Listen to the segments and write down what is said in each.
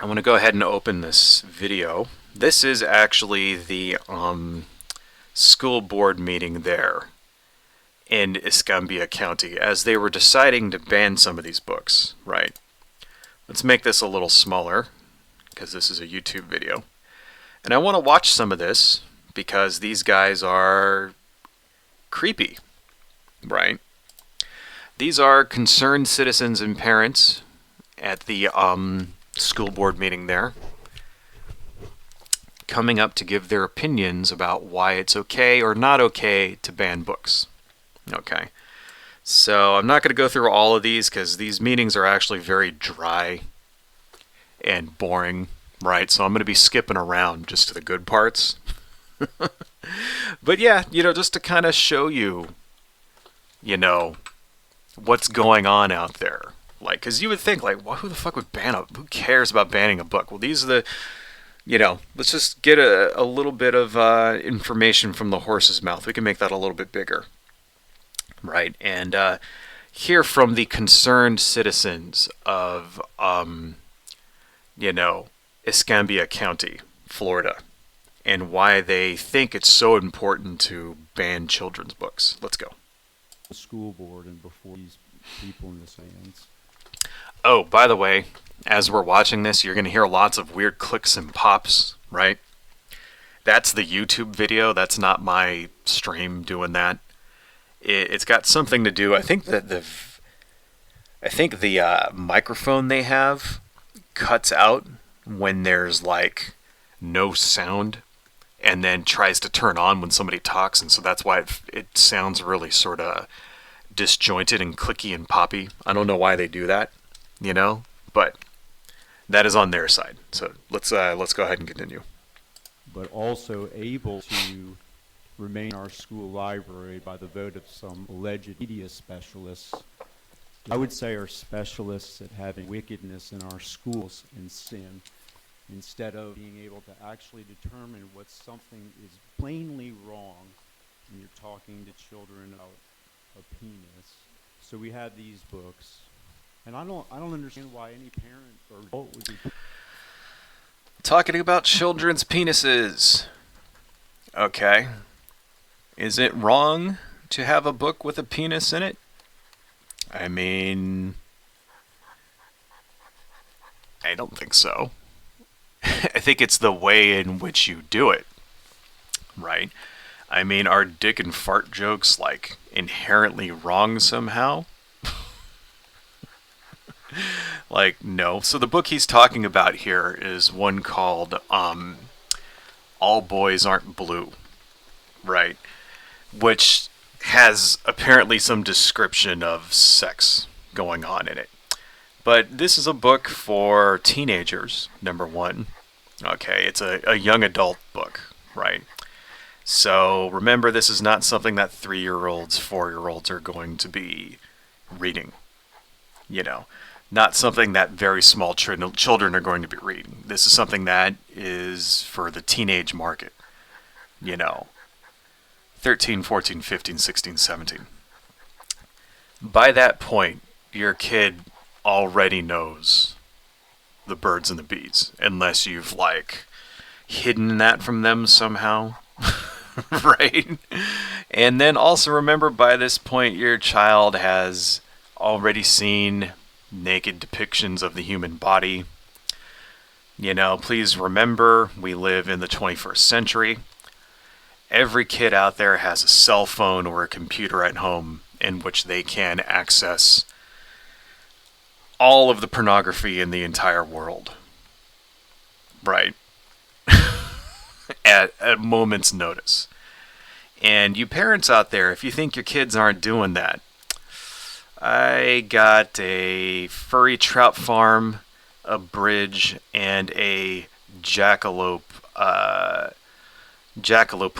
I want to go ahead and open this video. This is actually the school board meeting there in Escambia County as they were deciding to ban some of these books, right? Let's make this a little smaller because this is a YouTube video. And I want to watch some of this because these guys are creepy, right? These are concerned citizens and parents at the school board meeting there, coming up to give their opinions about why it's okay or not okay to ban books. Okay. So I'm not going to go through all of these because these meetings are actually very dry and boring, right? So I'm going to be skipping around just to the good parts. But yeah, just to kind of show you, you know, what's going on out there. Like, because you would think, like, well, who the fuck would ban a... Who cares about banning a book? Well, these are the... let's just get a little bit of information from the horse's mouth. We can make that a little bit bigger. Right? And hear from the concerned citizens of, Escambia County, Florida, and why they think it's so important to ban children's books. Let's go. The school board and before these people in the stands. Oh, by the way, as we're watching this, you're going to hear lots of weird clicks and pops, right? That's the YouTube video. That's not my stream doing that. It's got something to do. I think that the microphone they have cuts out when there's like no sound, and then tries to turn on when somebody talks, and so that's why it sounds really sort of disjointed and clicky and poppy. I don't know why they do that, but that is on their side. So let's go ahead and continue. But also able to remain in our school library by the vote of some alleged media specialists. I would say are specialists at having wickedness in our schools and sin, instead of being able to actually determine what something is plainly wrong when you're talking to children about a penis. So we have these books, and I don't understand why any parent or adult would be talking about children's penises. Okay. Is it wrong to have a book with a penis in it? I mean, I don't think so. I think it's the way in which you do it, right? I mean, are dick and fart jokes, like, inherently wrong somehow? Like, no. So the book he's talking about here is one called All Boys Aren't Blue, right? Which has apparently some description of sex going on in it. But this is a book for teenagers, number one. Okay, it's a young adult book, right? So remember, this is not something that 3-year-olds, 4-year-olds are going to be reading. Not something that very small children are going to be reading. This is something that is for the teenage market. 13, 14, 15, 16, 17. By that point, your kid already knows the birds and the bees, unless you've, like, hidden that from them somehow. Right? And then also remember, by this point, your child has already seen naked depictions of the human body. Please remember, we live in the 21st century. Every kid out there has a cell phone or a computer at home in which they can access all of the pornography in the entire world. Right? At a moment's notice. And you parents out there, if you think your kids aren't doing that, I got a furry trout farm, a bridge, and a jackalope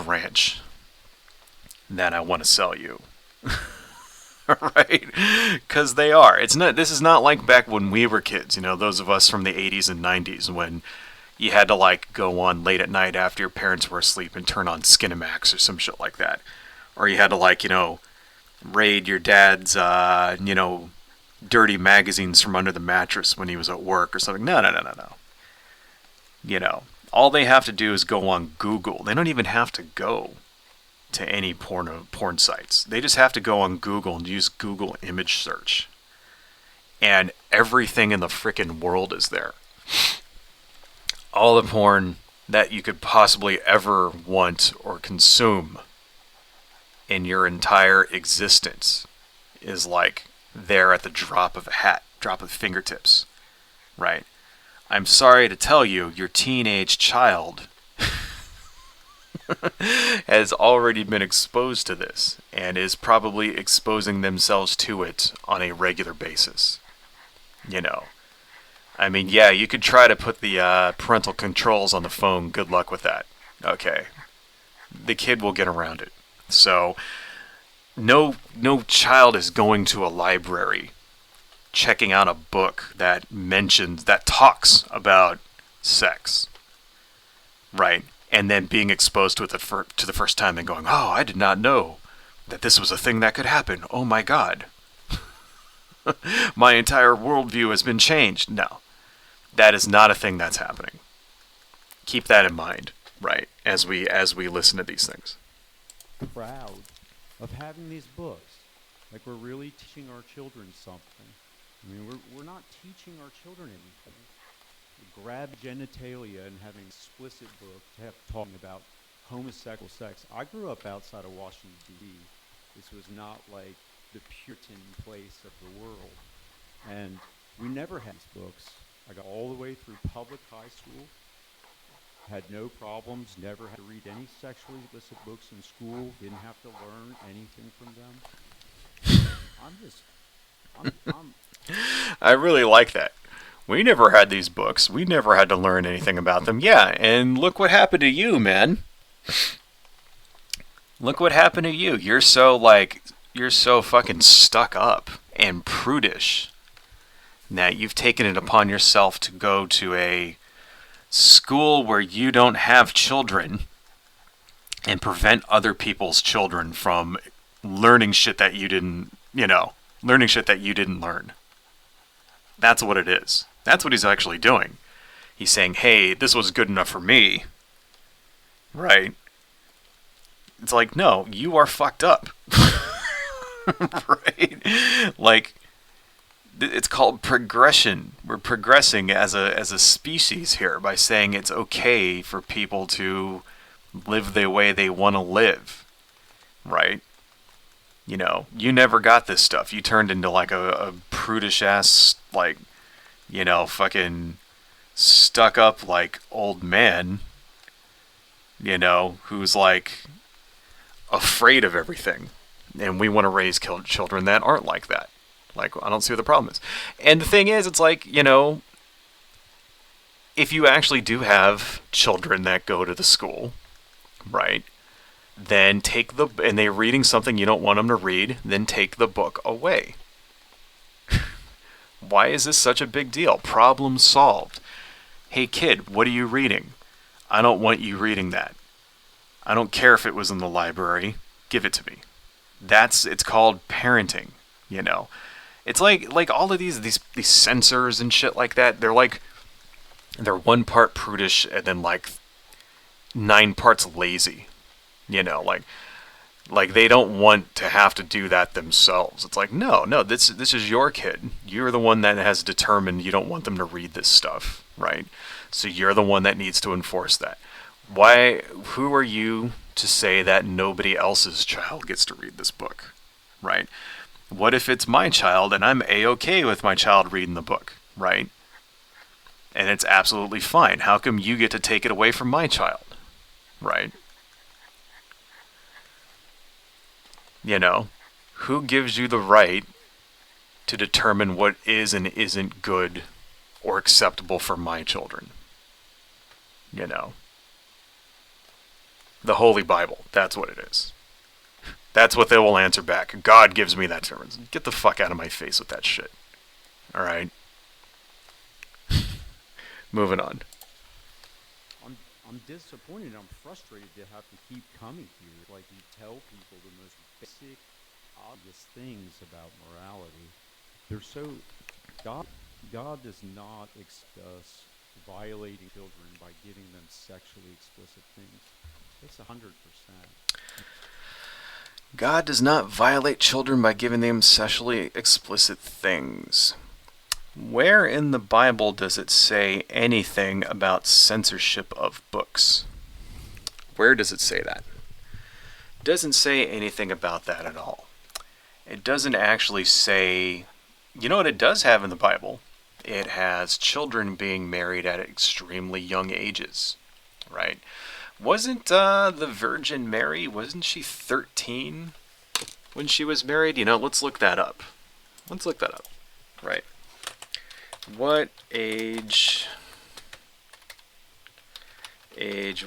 ranch that I want to sell you. Right? Because they are. This is not like back when we were kids, those of us from the 80s and 90s, when you had to, like, go on late at night after your parents were asleep and turn on Skinamax or some shit like that. Or you had to, like, raid your dad's, dirty magazines from under the mattress when he was at work or something. No. You know, all they have to do is go on Google. They don't even have to go to any porn sites. They just have to go on Google and use Google image search. And everything in the frickin' world is there. All the porn that you could possibly ever want or consume in your entire existence is like there at the drop of a hat, drop of fingertips, right? I'm sorry to tell you, your teenage child has already been exposed to this and is probably exposing themselves to it on a regular basis. You know, I mean, yeah, you could try to put the parental controls on the phone. Good luck with that. Okay, the kid will get around it. So, no child is going to a library, checking out a book that talks about sex, right? And then being exposed to it to the first time and going, "Oh, I did not know that this was a thing that could happen. Oh my God, my entire worldview has been changed." No, that is not a thing that's happening. Keep that in mind, right? As we listen to these things. Proud of having these books. Like we're really teaching our children something. I mean, we're not teaching our children anything. Grab genitalia and having an explicit book talking about homosexual sex. I grew up outside of Washington, D.C. This was not like the Puritan place of the world. And we never had these books. I got all the way through public high school, had no problems, never had to read any sexually explicit books in school, didn't have to learn anything from them. I'm I really like that. We never had these books. We never had to learn anything about them. Yeah, and look what happened to you, man. Look what happened to you. You're so fucking stuck up and prudish that you've taken it upon yourself to go to a school where you don't have children and prevent other people's children from learning shit that you didn't, learning shit that you didn't learn. That's what it is. That's what he's actually doing. He's saying, hey, this was good enough for me. Right? It's like, no, you are fucked up. Right? Like, it's called progression. We're progressing as a species here by saying it's okay for people to live the way they want to live. Right? You never got this stuff. You turned into like a prudish ass, like, fucking stuck up like old man, who's like afraid of everything. And we want to raise children that aren't like that. Like, I don't see what the problem is. And the thing is, it's like, if you actually do have children that go to the school, right? Then and they're reading something you don't want them to read, then take the book away. Why is this such a big deal? Problem solved. Hey kid, what are you reading? I don't want you reading that. I don't care if it was in the library. Give it to me. It's called parenting, It's like all of these censors and shit like that, they're 1 part prudish and then like 9 parts lazy. Like they don't want to have to do that themselves. It's like, no, this is your kid. You're the one that has determined you don't want them to read this stuff, right? So you're the one that needs to enforce that. Who are you to say that nobody else's child gets to read this book, right? What if it's my child and I'm A-okay with my child reading the book, right? And it's absolutely fine. How come you get to take it away from my child, right? Who gives you the right to determine what is and isn't good or acceptable for my children? The Holy Bible, that's what it is. That's what they will answer back. God gives me that term. Get the fuck out of my face with that shit. Alright? Moving on. I'm disappointed. I'm frustrated to have to keep coming here. Like, you tell people the most basic, obvious things about morality. God does not expect us violating children by giving them sexually explicit things. It's 100%. God does not violate children by giving them sexually explicit things. Where in the Bible does it say anything about censorship of books? Where does it say that? It doesn't say anything about that at all. It doesn't actually say... You know what it does have in the Bible? It has children being married at extremely young ages, right? Wasn't the Virgin Mary, wasn't she 13 when she was married? You know, let's look that up. Right. What age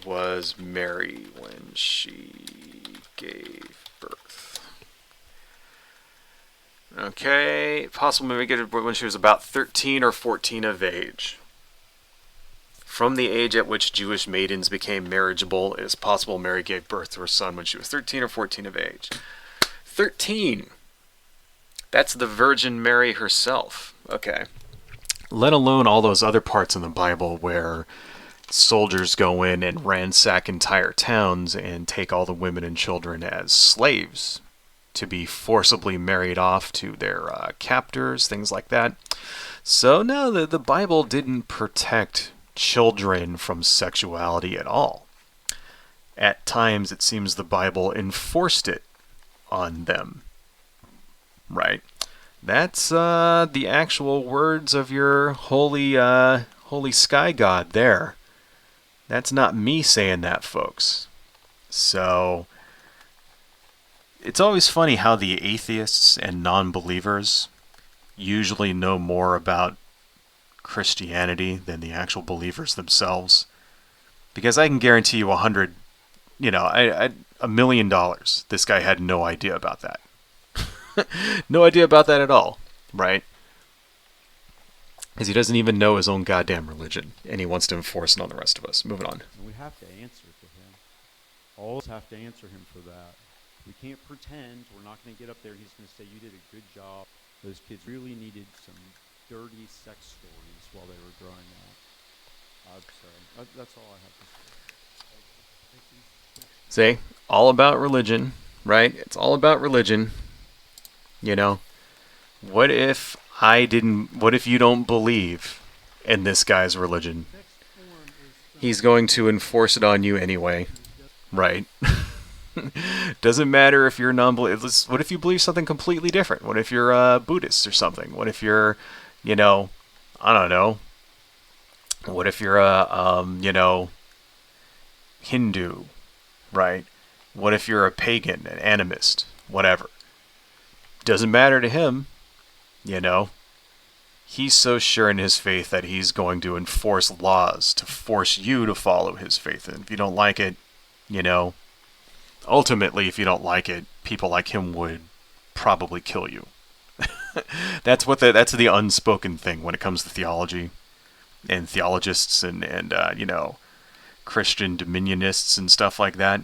was Mary when she gave birth? Okay, possible Mary gave birth when she was about 13 or 14 of age. From the age at which Jewish maidens became marriageable, it is possible Mary gave birth to her son when she was 13 or 14 of age. 13! That's the Virgin Mary herself. Okay. Let alone all those other parts in the Bible where soldiers go in and ransack entire towns and take all the women and children as slaves to be forcibly married off to their captors, things like that. So no, the Bible didn't protect children from sexuality at all. At times, it seems the Bible enforced it on them. Right? That's the actual words of your holy sky god there. That's not me saying that, folks. So, it's always funny how the atheists and non-believers usually know more about Christianity than the actual believers themselves. Because I can guarantee you $100 million, this guy had no idea about that. No idea about that at all, right? Because he doesn't even know his own goddamn religion, and he wants to enforce it on the rest of us. Moving on. And we have to answer to him. All of us have to answer him for that. We can't pretend. We're not going to get up there and he's going to say, you did a good job. Those kids really needed some dirty sex stories while they were growing up. I'm sorry. That's all I have to say. See? All about religion, right? It's all about religion. You know? What if you don't believe in this guy's religion? He's going to enforce it on you anyway. Right? Doesn't matter if you're non-believer. What if you believe something completely different? What if you're a Buddhist or something? What if you're, I don't know. What if you're a, Hindu, right? What if you're a pagan, an animist, whatever? Doesn't matter to him, He's so sure in his faith that he's going to enforce laws to force you to follow his faith. And if you don't like it, ultimately, if you don't like it, people like him would probably kill you. That's the unspoken thing when it comes to theology and theologists and Christian dominionists and stuff like that.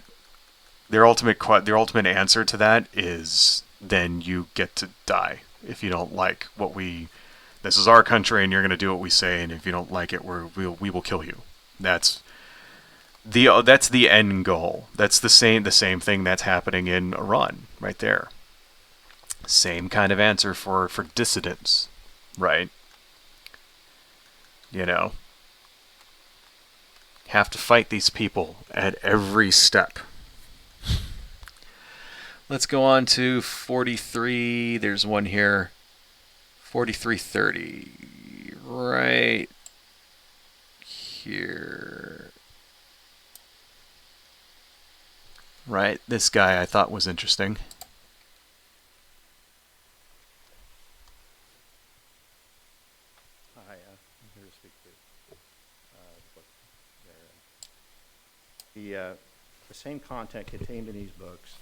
Their ultimate answer to that is then you get to die if you don't like what this is our country and you're going to do what we say, and if you don't like it, we will kill you. That's the end goal. That's the same thing that's happening in Iran right there. Same kind of answer for dissidents, right? Have to fight these people at every step. Let's go on to 43. There's one here. 4330. Right here. Right, this guy I thought was interesting. Hi, I'm here to speak to the same content contained in these books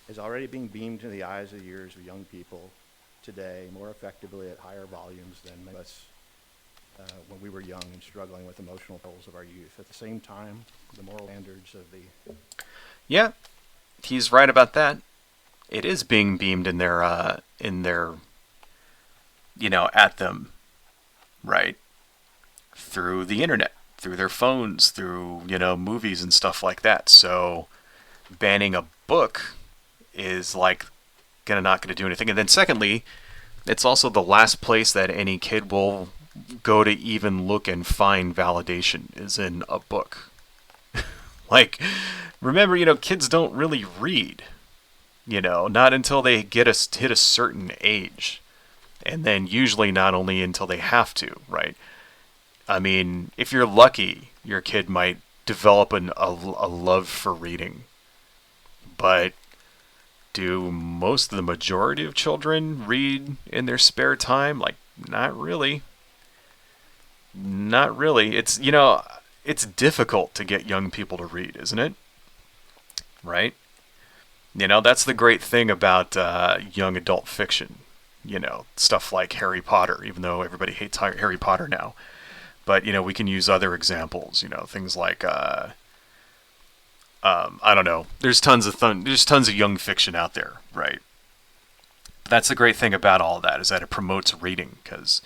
is already being beamed to the eyes and ears of young people today more effectively at higher volumes than many of us when we were young and struggling with emotional goals of our youth. At the same time, the moral standards of the... Yeah, he's right about that. It is being beamed in their at them, right? through the internet, through their phones, through, movies and stuff like that. So banning a book is like not gonna do anything. And then secondly, it's also the last place that any kid will go to even look and find validation is in a book. Like, remember, kids don't really read, not until they hit a certain age. And then usually not only until they have to, right? I mean, if you're lucky, your kid might develop a love for reading. But do most of the majority of children read in their spare time? Like, not really. Not really. It's difficult to get young people to read, isn't it? Right? That's the great thing about young adult fiction. Stuff like Harry Potter, even though everybody hates Harry Potter now. But, we can use other examples, things like, I don't know. There's tons of young fiction out there, right? But that's the great thing about all that, is that it promotes reading, because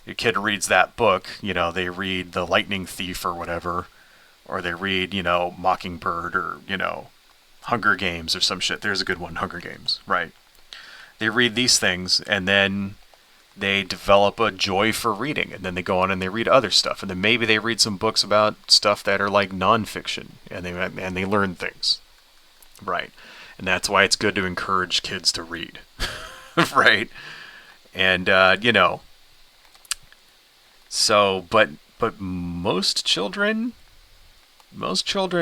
your kid reads that book, they read The Lightning Thief or whatever, or they read, Mockingbird or, Hunger Games or some shit. There's a good one, Hunger Games, right? They read these things, and then they develop a joy for reading, and then they go on and they read other stuff, and then maybe they read some books about stuff that are like nonfiction, and they learn things, right? And that's why it's good to encourage kids to read, right? And so, but most children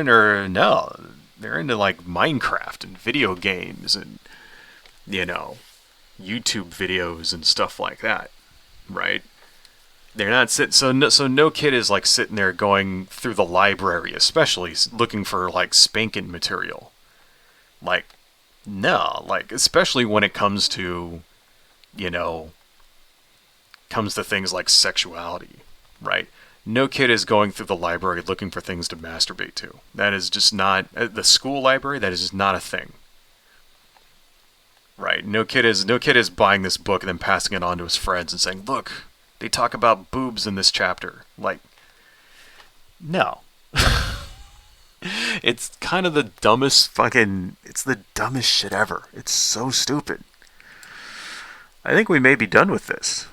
are no, they're into like Minecraft and video games and YouTube videos and stuff like that, right? They're not so no kid is like sitting there going through the library, especially looking for like spanking material. Like, no, like especially when it comes to things like sexuality, right? No kid is going through the library looking for things to masturbate to. That is just not the school library. That is just not a thing. Right. No kid is buying this book and then passing it on to his friends and saying, "Look, they talk about boobs in this chapter." Like, no. It's kind of the dumbest it's the dumbest shit ever. It's so stupid. I think we may be done with this.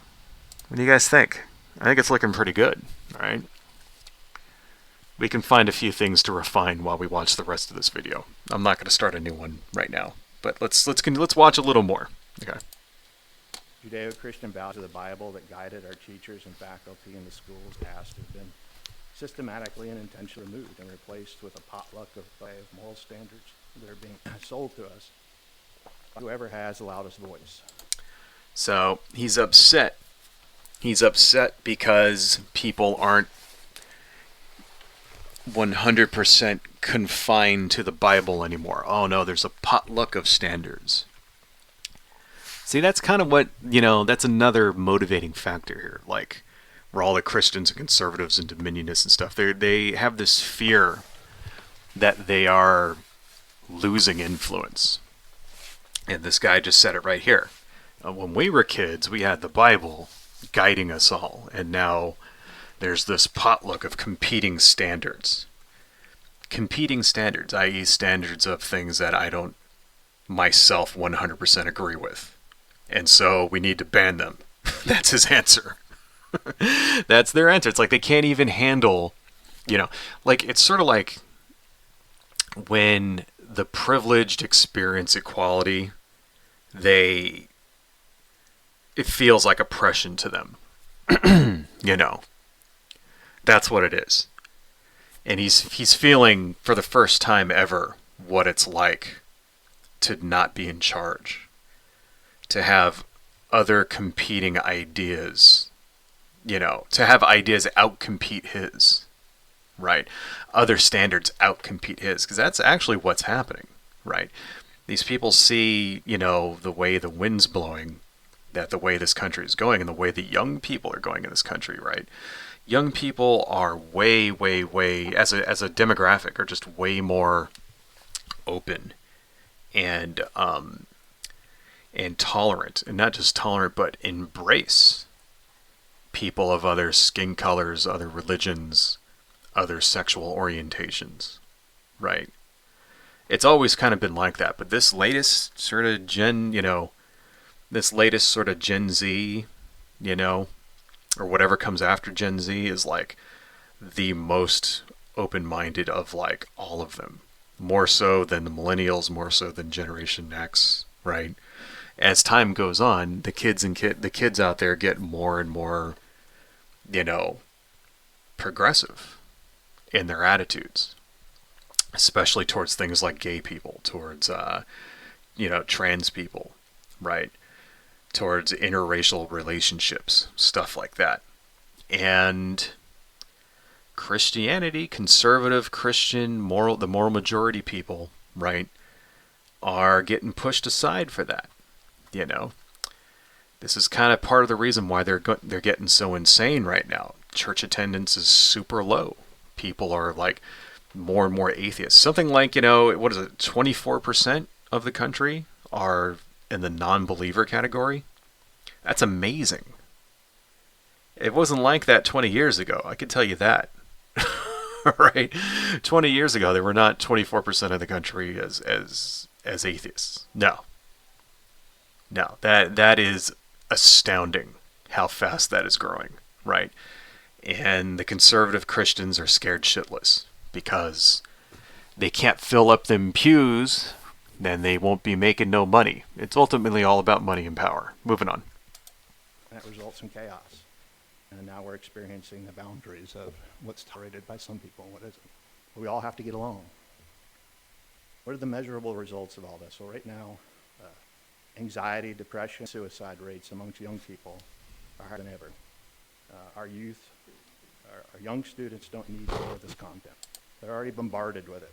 What do you guys think? I think it's looking pretty good, all right? We can find a few things to refine while we watch the rest of this video. I'm not going to start a new one right now. But let's watch a little more. Okay. Judeo-Christian values of the Bible that guided our teachers and faculty in the schools past have been systematically and intentionally removed and replaced with a potluck of moral standards that are being sold to us by whoever has the loudest voice. So he's upset. He's upset because people aren't 100% confined to the Bible anymore. Oh no, there's a potluck of standards. See, that's kind of what, that's another motivating factor here. Like, where all the Christians and conservatives and dominionists and stuff, they have this fear that they are losing influence. And this guy just said it right here. When we were kids, we had the Bible guiding us all, and now there's this potluck of competing standards. Competing standards, i.e. standards of things that I don't myself 100% agree with. And so we need to ban them. That's his answer. That's their answer. It's like they can't even handle, like it's sort of like when the privileged experience equality, it feels like oppression to them. That's what it is. And he's feeling for the first time ever what it's like to not be in charge. To have other competing ideas, to have ideas outcompete his, right? Other standards outcompete his, because that's actually what's happening, right? These people see, the way the wind's blowing, that the way this country is going, and the way the young people are going in this country, right? Young people are way, way, way, as a demographic, are just way more open and tolerant, and not just tolerant, but embrace people of other skin colors, other religions, other sexual orientations, right? It's always kind of been like that, but this latest sort of Gen Z, or whatever comes after Gen Z is like the most open-minded of like all of them. More so than the millennials, more so than Generation X, right? As time goes on, the kids out there get more and more, progressive in their attitudes, especially towards things like gay people, towards trans people, right? Towards interracial relationships, stuff like that. And Christianity, conservative Christian, the moral majority people, right, are getting pushed aside for that. This is kind of part of the reason why they're getting so insane right now. Church attendance is super low. People are like more and more atheists. Something like, what is it, 24% of the country are in the non-believer category. That's amazing. It wasn't like that 20 years ago. I can tell you that. Right? 20 years ago, there were not 24% of the country as atheists. No, that is astounding how fast that is growing, right? And the conservative Christians are scared shitless because they can't fill up them pews, then they won't be making no money. It's ultimately all about money and power. Moving on. That results in chaos. And now we're experiencing the boundaries of what's tolerated by some people and what isn't. We all have to get along. What are the measurable results of all this? Well, right now, anxiety, depression, suicide rates amongst young people are higher than ever. Our youth, our young students don't need more of this content. They're already bombarded with it.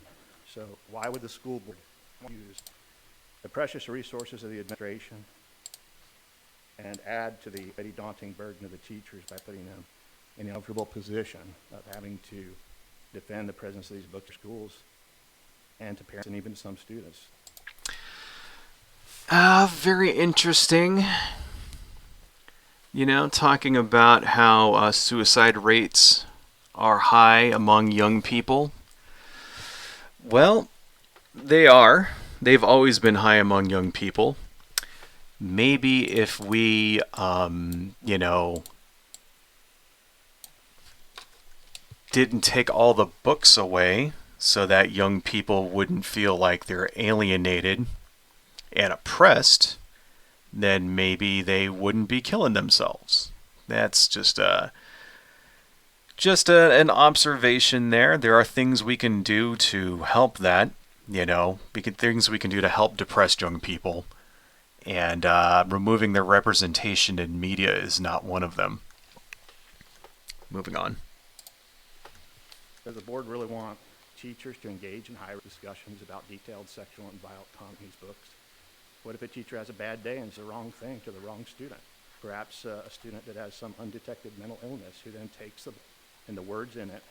So why would the school board use the precious resources of the administration and add to the already daunting burden of the teachers by putting them in the uncomfortable position of having to defend the presence of these books in schools and to parents and even to some students? Very interesting. Talking about how suicide rates are high among young people. Well, they are. They've always been high among young people. Maybe if we, didn't take all the books away so that young people wouldn't feel like they're alienated and oppressed, then maybe they wouldn't be killing themselves. That's just an observation there. There are things we can do to help that, things we can do to help depressed young people, and removing their representation in media is not one of them. Moving on. Does the board really want teachers to engage in high discussions about detailed sexual and violent content in these books? What if a teacher has a bad day and says the wrong thing to the wrong student? Perhaps a student that has some undetected mental illness who then takes the words in it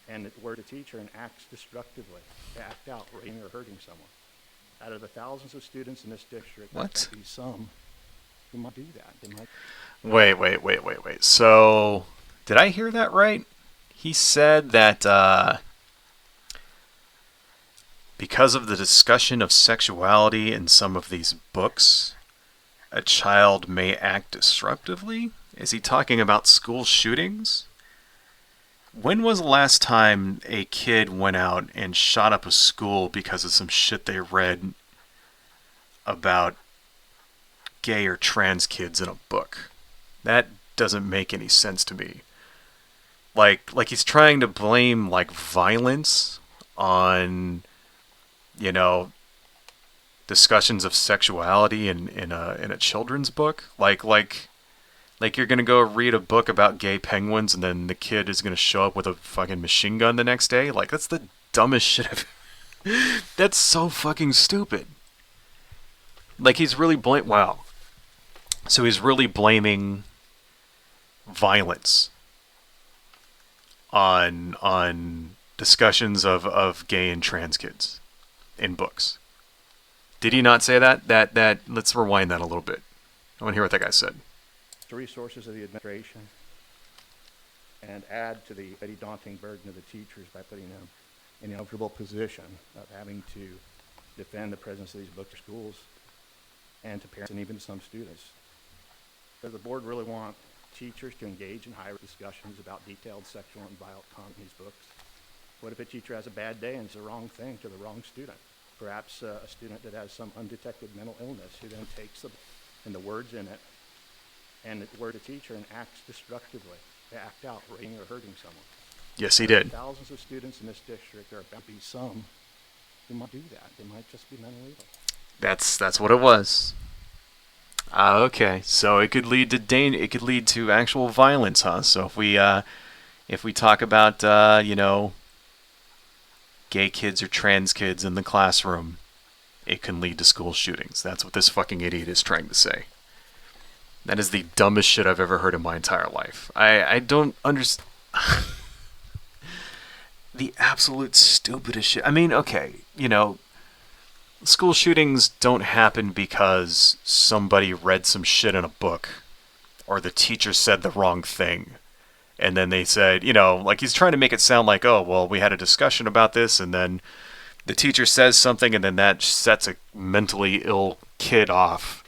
and the word of the teacher and acts destructively, to act out, raping or hurting someone. Out of the thousands of students in this district, there might be some who might do that. Wait. So, did I hear that right? He said that because of the discussion of sexuality in some of these books, a child may act disruptively? Is he talking about school shootings? When was the last time a kid went out and shot up a school because of some shit they read about gay or trans kids in a book? That doesn't make any sense to me. Like he's trying to blame like violence on, discussions of sexuality in a children's book. Like you're gonna go read a book about gay penguins and then the kid is gonna show up with a fucking machine gun the next day. Like, that's the dumbest shit I've... That's so fucking stupid. Like, he's really wow. So he's really blaming violence on discussions of gay and trans kids in books. Did he not say that? That let's rewind that a little bit. I want to hear what that guy said. the resources of the administration and add to the already daunting burden of the teachers by putting them in the uncomfortable position of having to defend the presence of these books in schools and to parents and even some students. Does the board really want teachers to engage in higher discussions about detailed sexual and violent content in these books? What if a teacher has a bad day and it's the wrong thing to the wrong student? Perhaps a student that has some undetected mental illness who then takes the words in it and the word of teacher and acts destructively. They act out, raping or hurting someone. Yes, he did. Thousands of students in this district. There are bound to be some who might do that. They might just be mentally ill. That's what it was. Okay, so it could lead to it could lead to actual violence, huh? So if we talk about gay kids or trans kids in the classroom, it can lead to school shootings. That's what this fucking idiot is trying to say. That is the dumbest shit I've ever heard in my entire life. I don't understand. The absolute stupidest shit. I mean, okay, school shootings don't happen because somebody read some shit in a book or the teacher said the wrong thing. And then they said, like he's trying to make it sound like, oh, well, we had a discussion about this and then the teacher says something and then that sets a mentally ill kid off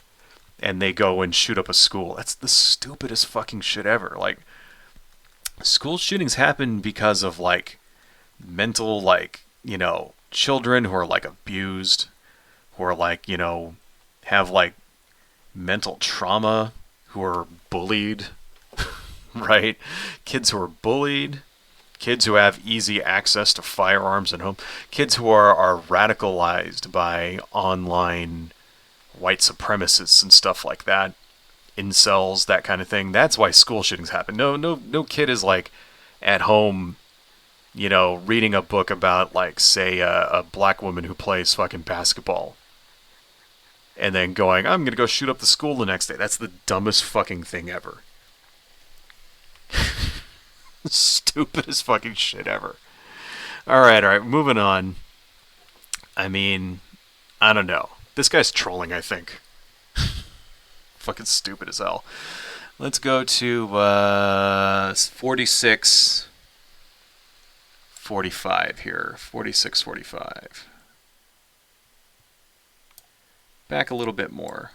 and they go and shoot up a school. That's the stupidest fucking shit ever. Like, school shootings happen because of, mental, children who are, abused, who are, have, mental trauma, who are bullied, right? Kids who are bullied, kids who have easy access to firearms at home, kids who are radicalized by online white supremacists and stuff like that, incels, that kind of thing. That's why school shootings happen. No kid is, at home, reading a book about, say, a black woman who plays fucking basketball. And then going, I'm going to go shoot up the school the next day. That's the dumbest fucking thing ever. Stupidest fucking shit ever. Alright, moving on. I mean, I don't know. This guy's trolling, I think. Fucking stupid as hell. Let's go to 46:45 here. 46:45. Back a little bit more.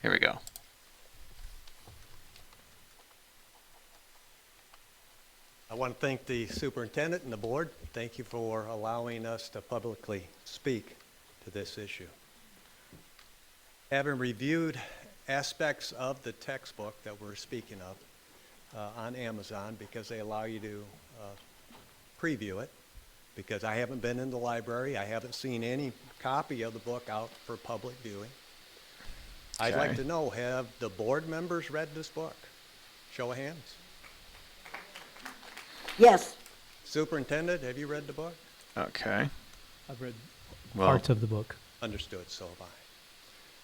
Here we go. I want to thank the superintendent and the board. Thank you for allowing us to publicly speak to this issue. Having reviewed aspects of the textbook that we're speaking of on Amazon, because they allow you to preview it, because I haven't been in the library, I haven't seen any copy of the book out for public viewing. I'd like to know, have the board members read this book? Show of hands. Yes. Superintendent, have you read the book? Okay. I've read Well, parts of the book. Understood, so have I.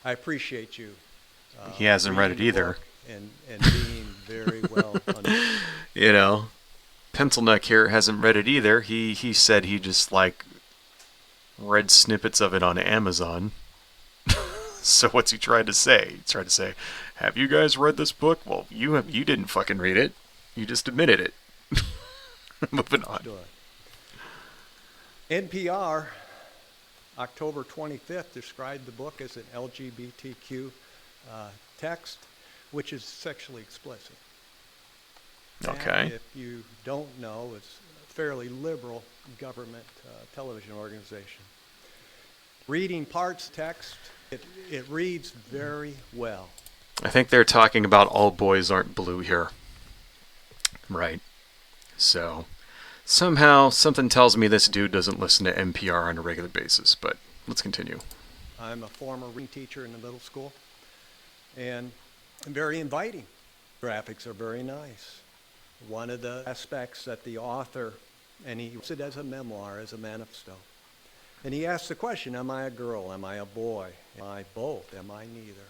I appreciate you. He hasn't read it reading the either. book And being very well understood. Pencil Neck here hasn't read it either. He said he just read snippets of it on Amazon. So what's he trying to say? He's trying to say, have you guys read this book? Well, you didn't fucking read it. You just admitted it. Moving on. NPR, October 25th, described the book as an LGBTQ text, which is sexually explicit. Okay. And if you don't know, it's a fairly liberal government television organization. Reading parts text, it reads very well. I think they're talking about all boys aren't blue here. Right. So, somehow, something tells me this dude doesn't listen to NPR on a regular basis, but let's continue. I'm a former reading teacher in the middle school, and very inviting. Graphics are very nice. One of the aspects that the author, and he writes it as a memoir, as a manifesto, and he asks the question, am I a girl? Am I a boy? Am I both? Am I neither?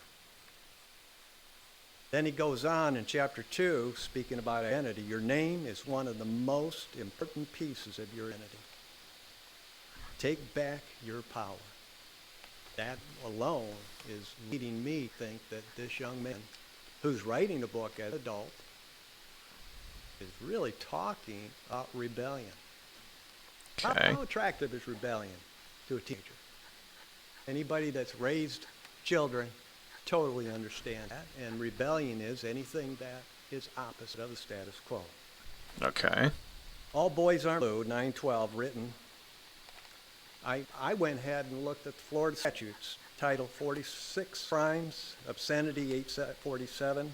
Then he goes on in chapter 2, speaking about identity. Your name is one of the most important pieces of your identity. Take back your power. That alone is leading me to think that this young man who's writing the book as an adult is really talking about rebellion. Okay. How attractive is rebellion to a teenager? Anybody that's raised children totally understand that. And rebellion is anything that is opposite of the status quo. Okay. All Boys Aren't Blue, 912, written. I went ahead and looked at the Florida statutes, Title 46, crimes, obscenity 847,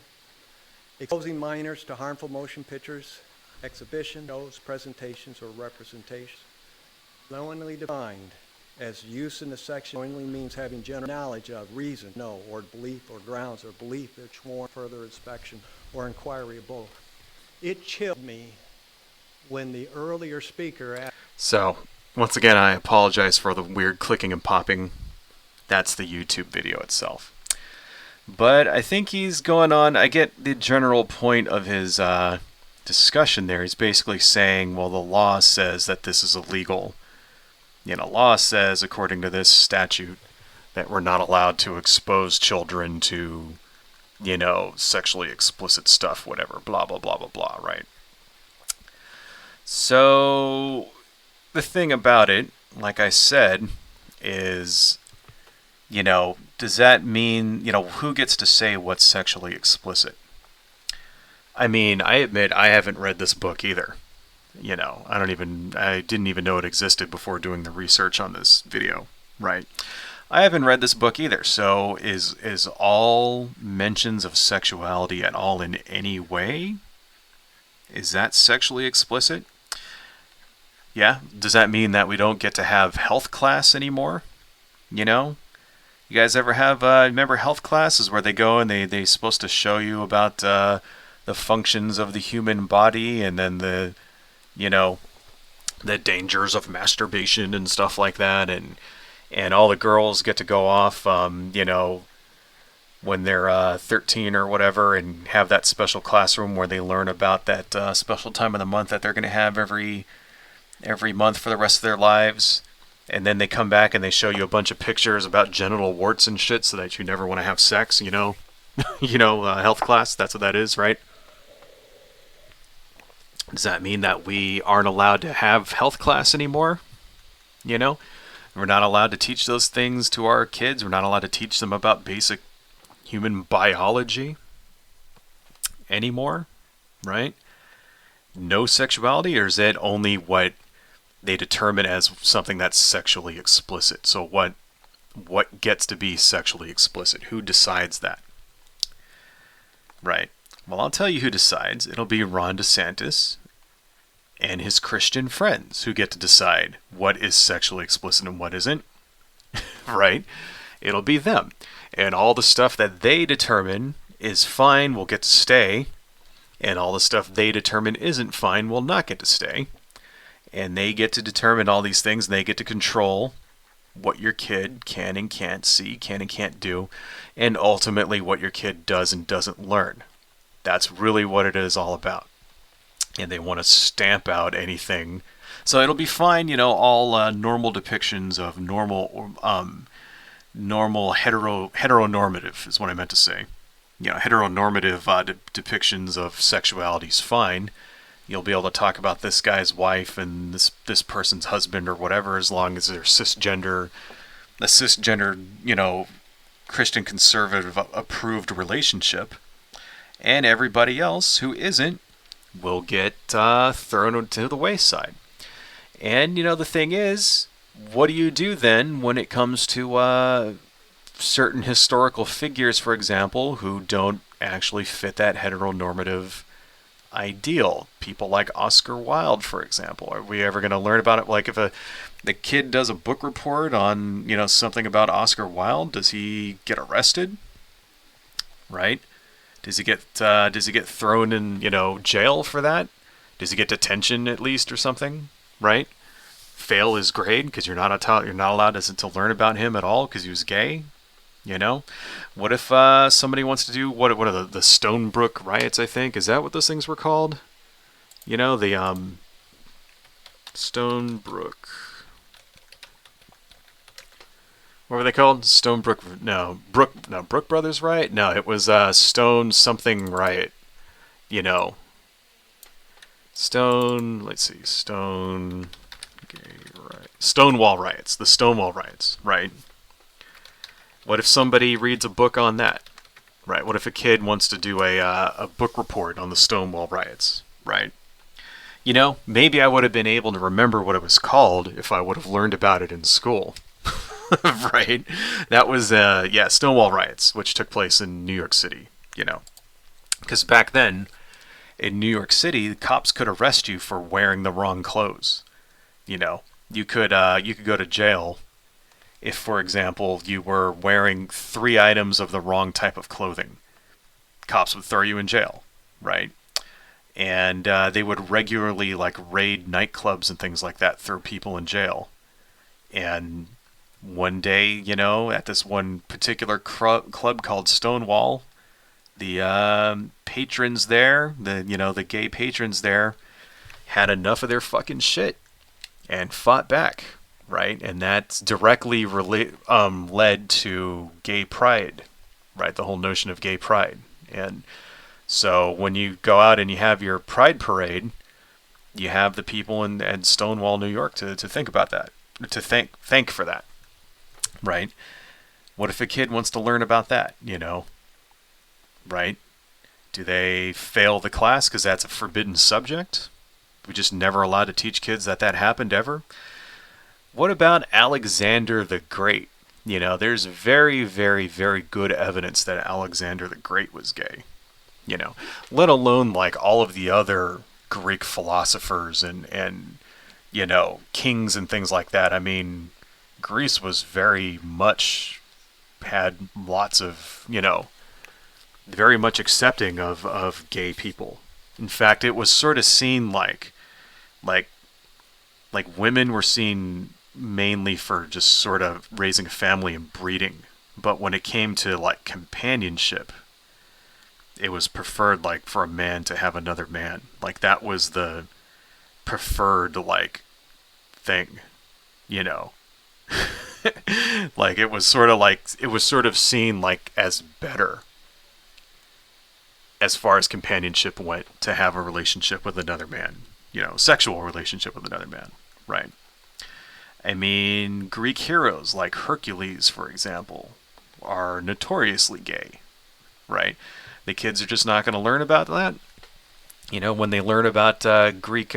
exposing minors to harmful motion pictures, exhibition, shows, presentations, or representations. Knowingly defined as use in the section knowingly means having general knowledge of, reason, know, or belief, or grounds, or belief which warrant further inspection or inquiry of both. It chilled me when the earlier speaker asked. So, once again, I apologize for the weird clicking and popping. That's the YouTube video itself. But I think he's going on, I get the general point of his discussion there. He's basically saying, well, the law says that this is illegal. You know, law says, according to this statute, that we're not allowed to expose children to, you know, sexually explicit stuff, whatever, blah, blah, blah, blah, blah, right? So, the thing about it, like I said, is, you know, does that mean, you know, who gets to say what's sexually explicit? I mean, I admit I haven't read this book either. You know, I didn't even know it existed before doing the research on this video, right? I haven't read this book either, so is all mentions of sexuality at all in any way? Is that sexually explicit? Yeah, does that mean that we don't get to have health class anymore? You know? You guys ever have, remember health classes where they go and they're supposed to show you about the functions of the human body and then the, you know, the dangers of masturbation and stuff like that, and all the girls get to go off, you know, when they're 13 or whatever, and have that special classroom where they learn about that special time of the month that they're going to have every month for the rest of their lives, and then they come back and they show you a bunch of pictures about genital warts and shit so that you never want to have sex, you know, health class, that's what that is, right? Does that mean that we aren't allowed to have health class anymore? You know, we're not allowed to teach those things to our kids. We're not allowed to teach them about basic human biology anymore, right? No sexuality, or is it only what they determine as something that's sexually explicit? So what gets to be sexually explicit? Who decides that? Right. Well, I'll tell you who decides. It'll be Ron DeSantis and his Christian friends who get to decide what is sexually explicit and what isn't. Right? It'll be them. And all the stuff that they determine is fine will get to stay. And all the stuff they determine isn't fine will not get to stay. And they get to determine all these things, and they get to control what your kid can and can't see, can and can't do, and ultimately what your kid does and doesn't learn. That's really what it is all about. And they want to stamp out anything. So it'll be fine, you know, all normal depictions of normal heteronormative is what I meant to say. You know, heteronormative depictions of sexuality is fine. You'll be able to talk about this guy's wife and this person's husband or whatever, as long as they're cisgender, you know, Christian conservative approved relationship. And everybody else who isn't will get thrown to the wayside. And, you know, the thing is, what do you do then when it comes to certain historical figures, for example, who don't actually fit that heteronormative ideal? People like Oscar Wilde, for example. Are we ever going to learn about it? Like, if the kid does a book report on, you know, something about Oscar Wilde, does he get arrested? Right? Does he get thrown in, you know, jail for that? Does he get detention at least or something? Right? Fail his grade because you're not allowed to learn about him at all because he was gay. You know, what if somebody wants to do what are the Stonebrook riots? I think, is that what those things were called? You know, the Stonebrook What were they called? Stonebrook? No, Brook Brothers Riot. No, it was Stone something Riot. You know, Stone. Let's see, Stone. Gay riot. Stonewall riots. The Stonewall riots. Right. What if somebody reads a book on that? Right. What if a kid wants to do a book report on the Stonewall riots? Right. You know, maybe I would have been able to remember what it was called if I would have learned about it in school. Right? That was, Stonewall riots, which took place in New York City, you know. Because back then, in New York City, the cops could arrest you for wearing the wrong clothes. You know, you could go to jail if, for example, you were wearing 3 items of the wrong type of clothing. Cops would throw you in jail, right? And they would regularly like raid nightclubs and things like that, throw people in jail. And one day, you know, at this one particular club called Stonewall, the patrons there, the gay patrons there, had enough of their fucking shit and fought back, right? And that's directly led to gay pride, right? The whole notion of gay pride. And so when you go out and you have your pride parade, you have the people in Stonewall, New York to think about that, to thank for that, right? What if a kid wants to learn about that, you know, right? Do they fail the class because that's a forbidden subject? We just never allowed to teach kids that happened ever? What about Alexander the Great? You know, there's very, very, very good evidence that Alexander the Great was gay. You know, let alone like all of the other Greek philosophers and you know, kings and things like that. I mean, Greece was very much, had lots of, you know, very much accepting of gay people. In fact, it was sort of seen like women were seen mainly for just sort of raising a family and breeding. But when it came to like companionship, it was preferred like for a man to have another man. Like that was the preferred like thing, you know. Like it was sort of seen like as better as far as companionship went, to have a relationship with another man, you know, sexual relationship with another man, right? I mean, Greek heroes like Hercules, for example, are notoriously gay, right? The kids are just not going to learn about that. You know, when they learn about Greek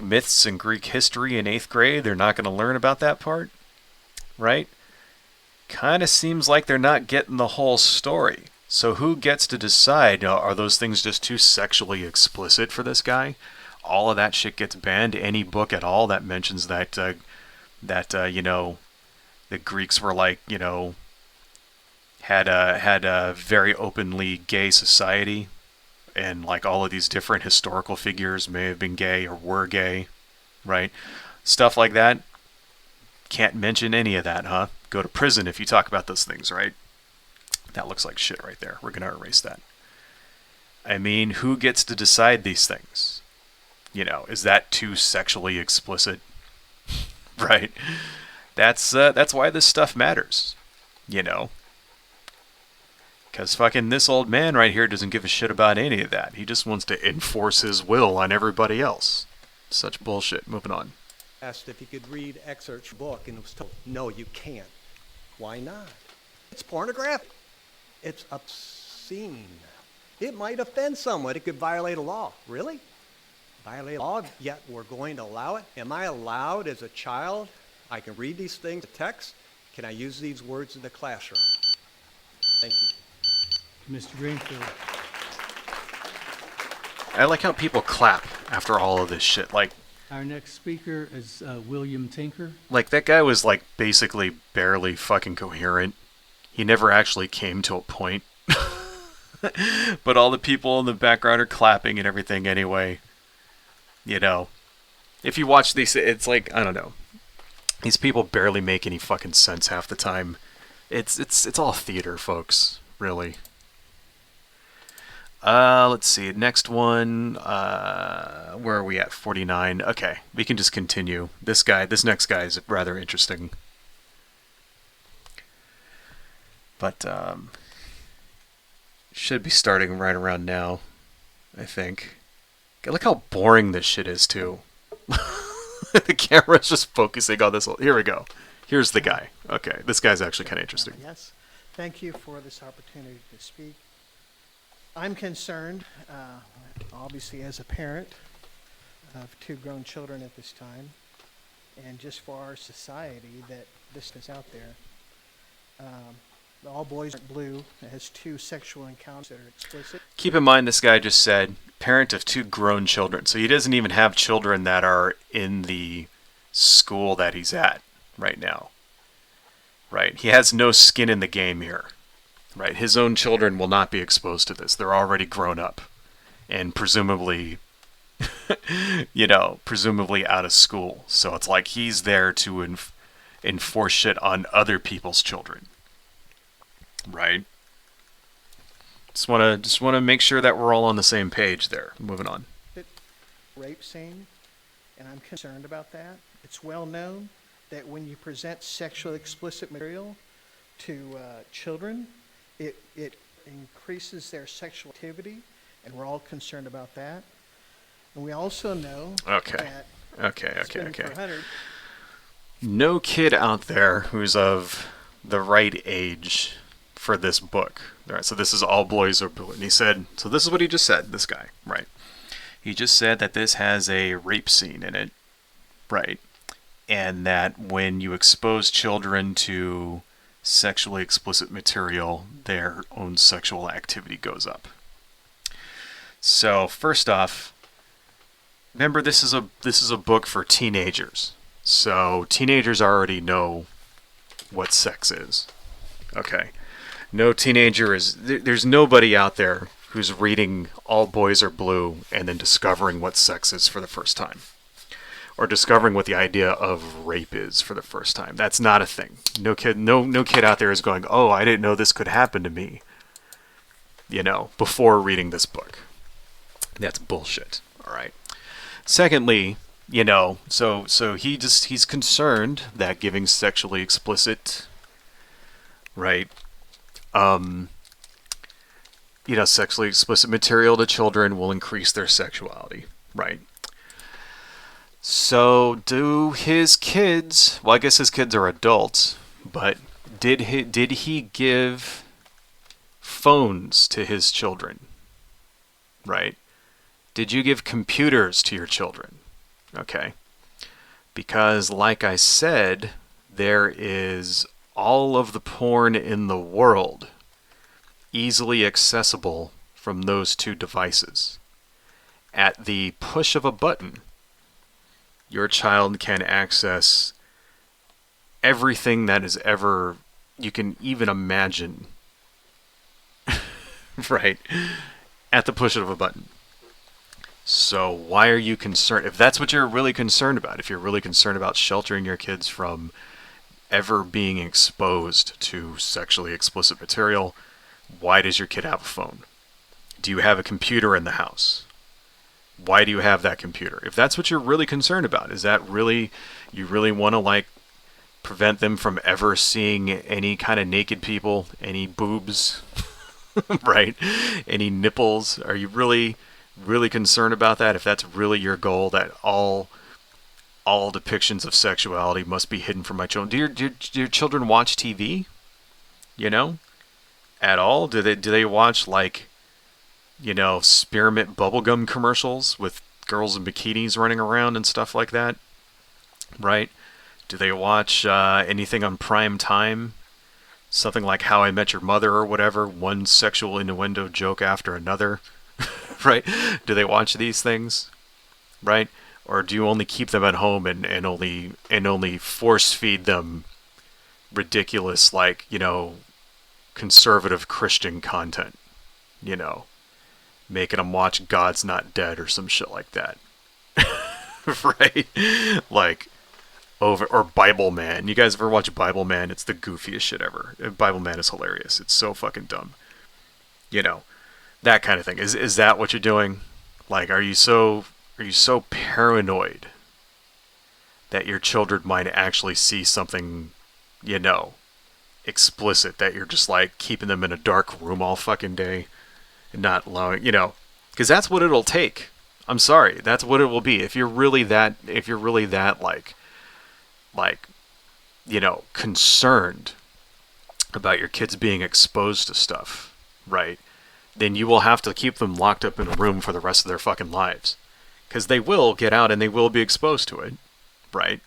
myths and Greek history in 8th grade, they're not going to learn about that part, right? Kind of seems like they're not getting the whole story. So who gets to decide? Are those things just too sexually explicit for this guy? All of that shit gets banned. Any book at all that mentions that you know, the Greeks were like, you know, had a very openly gay society, and like all of these different historical figures may have been gay or were gay, right? Stuff like that. Can't mention any of that, huh? Go to prison if you talk about those things, right? That looks like shit right there. We're gonna erase that. I mean, who gets to decide these things? You know, is that too sexually explicit? Right? That's why this stuff matters. You know? Because fucking this old man right here doesn't give a shit about any of that. He just wants to enforce his will on everybody else. Such bullshit. Moving on. Asked if he could read excerpts from the book, and was told, no, you can't. Why not? It's pornographic. It's obscene. It might offend someone. It could violate a law. Really? Violate a law, yet we're going to allow it? Am I allowed as a child? I can read these things, the text. Can I use these words in the classroom? Thank you. Mr. Greenfield. I like how people clap after all of this shit. Like, Our next speaker is William Tinker. like that guy was like basically barely fucking coherent. He never actually came to a point. But all the people in the background are clapping and everything anyway. You know, if you watch these, it's like, I don't know. These people barely make any fucking sense half the time. It's all theater, folks, really. Let's see. Next one. Where are we at? 49. Okay, we can just continue. This next guy is rather interesting. But should be starting right around now, I think. Look how boring this shit is, too. The camera's just focusing on this. Here we go. Here's the guy. Okay, this guy's actually kind of interesting. Yes, thank you for this opportunity to speak. I'm concerned, obviously as a parent of 2 grown children at this time, and just for our society that this is out there. All Boys Aren't Blue has 2 sexual encounters that are explicit. Keep in mind, this guy just said parent of 2 grown children. So he doesn't even have children that are in the school that he's at right now. Right? He has no skin in the game here. Right? His own children will not be exposed to this. They're already grown up. And presumably, presumably out of school. So it's like he's there to enforce shit on other people's children. Right? Just want to make sure that we're all on the same page there. Moving on. Rape scene, and I'm concerned about that. It's well known that when you present sexually explicit material to children, it increases their sexual activity, and we're all concerned about that. And we also know that Okay. No kid out there who's of the right age for this book. All right, so this is All Boys Are Blue. And he said, so this is what he just said, this guy, right? He just said that this has a rape scene in it, right? And that when you expose children to sexually explicit material, their own sexual activity goes up. So first off, remember this is a book for teenagers. So teenagers already know what sex is. Okay. No teenager is... There's nobody out there who's reading All Boys Are Blue and then discovering what sex is for the first time. Or discovering what the idea of rape is for the first time. That's not a thing. No kid out there is going, oh, I didn't know this could happen to me. Before reading this book. That's bullshit. All right. Secondly, so he's concerned that giving sexually explicit, right, sexually explicit material to children will increase their sexuality, right? So do his kids, well, I guess his kids are adults, but did he give phones to his children, right? Did you give computers to your children? Okay. Because like I said, there is all of the porn in the world easily accessible from those 2 devices. At the push of a button, your child can access everything that is ever you can even imagine. Right? At the push of a button. So why are you concerned? If that's what you're really concerned about, if you're really concerned about sheltering your kids from ever being exposed to sexually explicit material, why does your kid have a phone? Do you have a computer in the house? Why do you have that computer? If that's what you're really concerned about, is that really, you really want to prevent them from ever seeing any kind of naked people, any boobs, right? Any nipples? Are you really concerned about that? If that's really your goal, that all depictions of sexuality must be hidden from my children. Do your children watch TV? At all? Do they watch spearmint bubblegum commercials with girls in bikinis running around and stuff like that? Right? Do they watch anything on prime time? Something like How I Met Your Mother or whatever, one sexual innuendo joke after another? Right? Do they watch these things? Right? Or do you only keep them at home and only force feed them ridiculous, conservative Christian content? Making them watch God's Not Dead or some shit like that. Right? Or Bible Man. You guys ever watch Bible Man? It's the goofiest shit ever. Bible Man is hilarious. It's so fucking dumb. That kind of thing. Is that what you're doing? Are you so paranoid that your children might actually see something, explicit, that you're just like keeping them in a dark room all fucking day and not allowing, you know, because that's what it'll take. I'm sorry, that's what it will be. If you're really that like, you know, concerned about your kids being exposed to stuff, right? Then you will have to keep them locked up in a room for the rest of their fucking lives. Because they will get out and they will be exposed to it, right?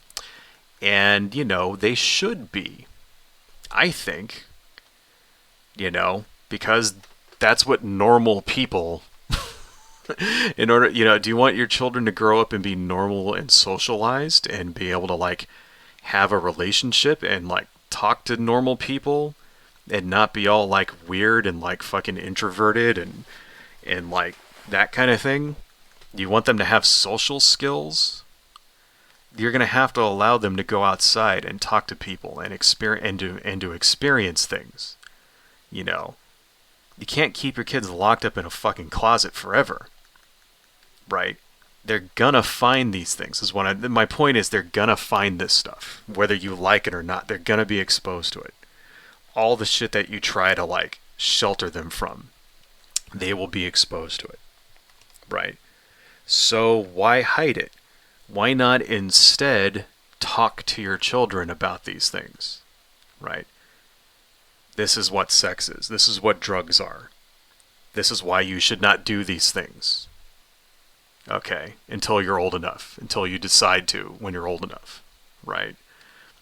And, you know, they should be. I think, you know, because that's what normal people, in order, you know, do you want your children to grow up and be normal and socialized and be able to, like, have a relationship and, like, talk to normal people and not be all, like, weird and, like, fucking introverted and like, that kind of thing? You want them to have social skills? You're going to have to allow them to go outside and talk to people and to experience things. You know, you can't keep your kids locked up in a fucking closet forever, right? They're gonna find these things. My point is, they're gonna find this stuff, whether you like it or not. They're gonna be exposed to it. All the shit that you try to, like, shelter them from, they will be exposed to it, right? So why hide it? Why not instead talk to your children about these things, right? This is what sex is. This is what drugs are. This is why you should not do these things. Okay, until you're old enough. Until you decide to when you're old enough, right?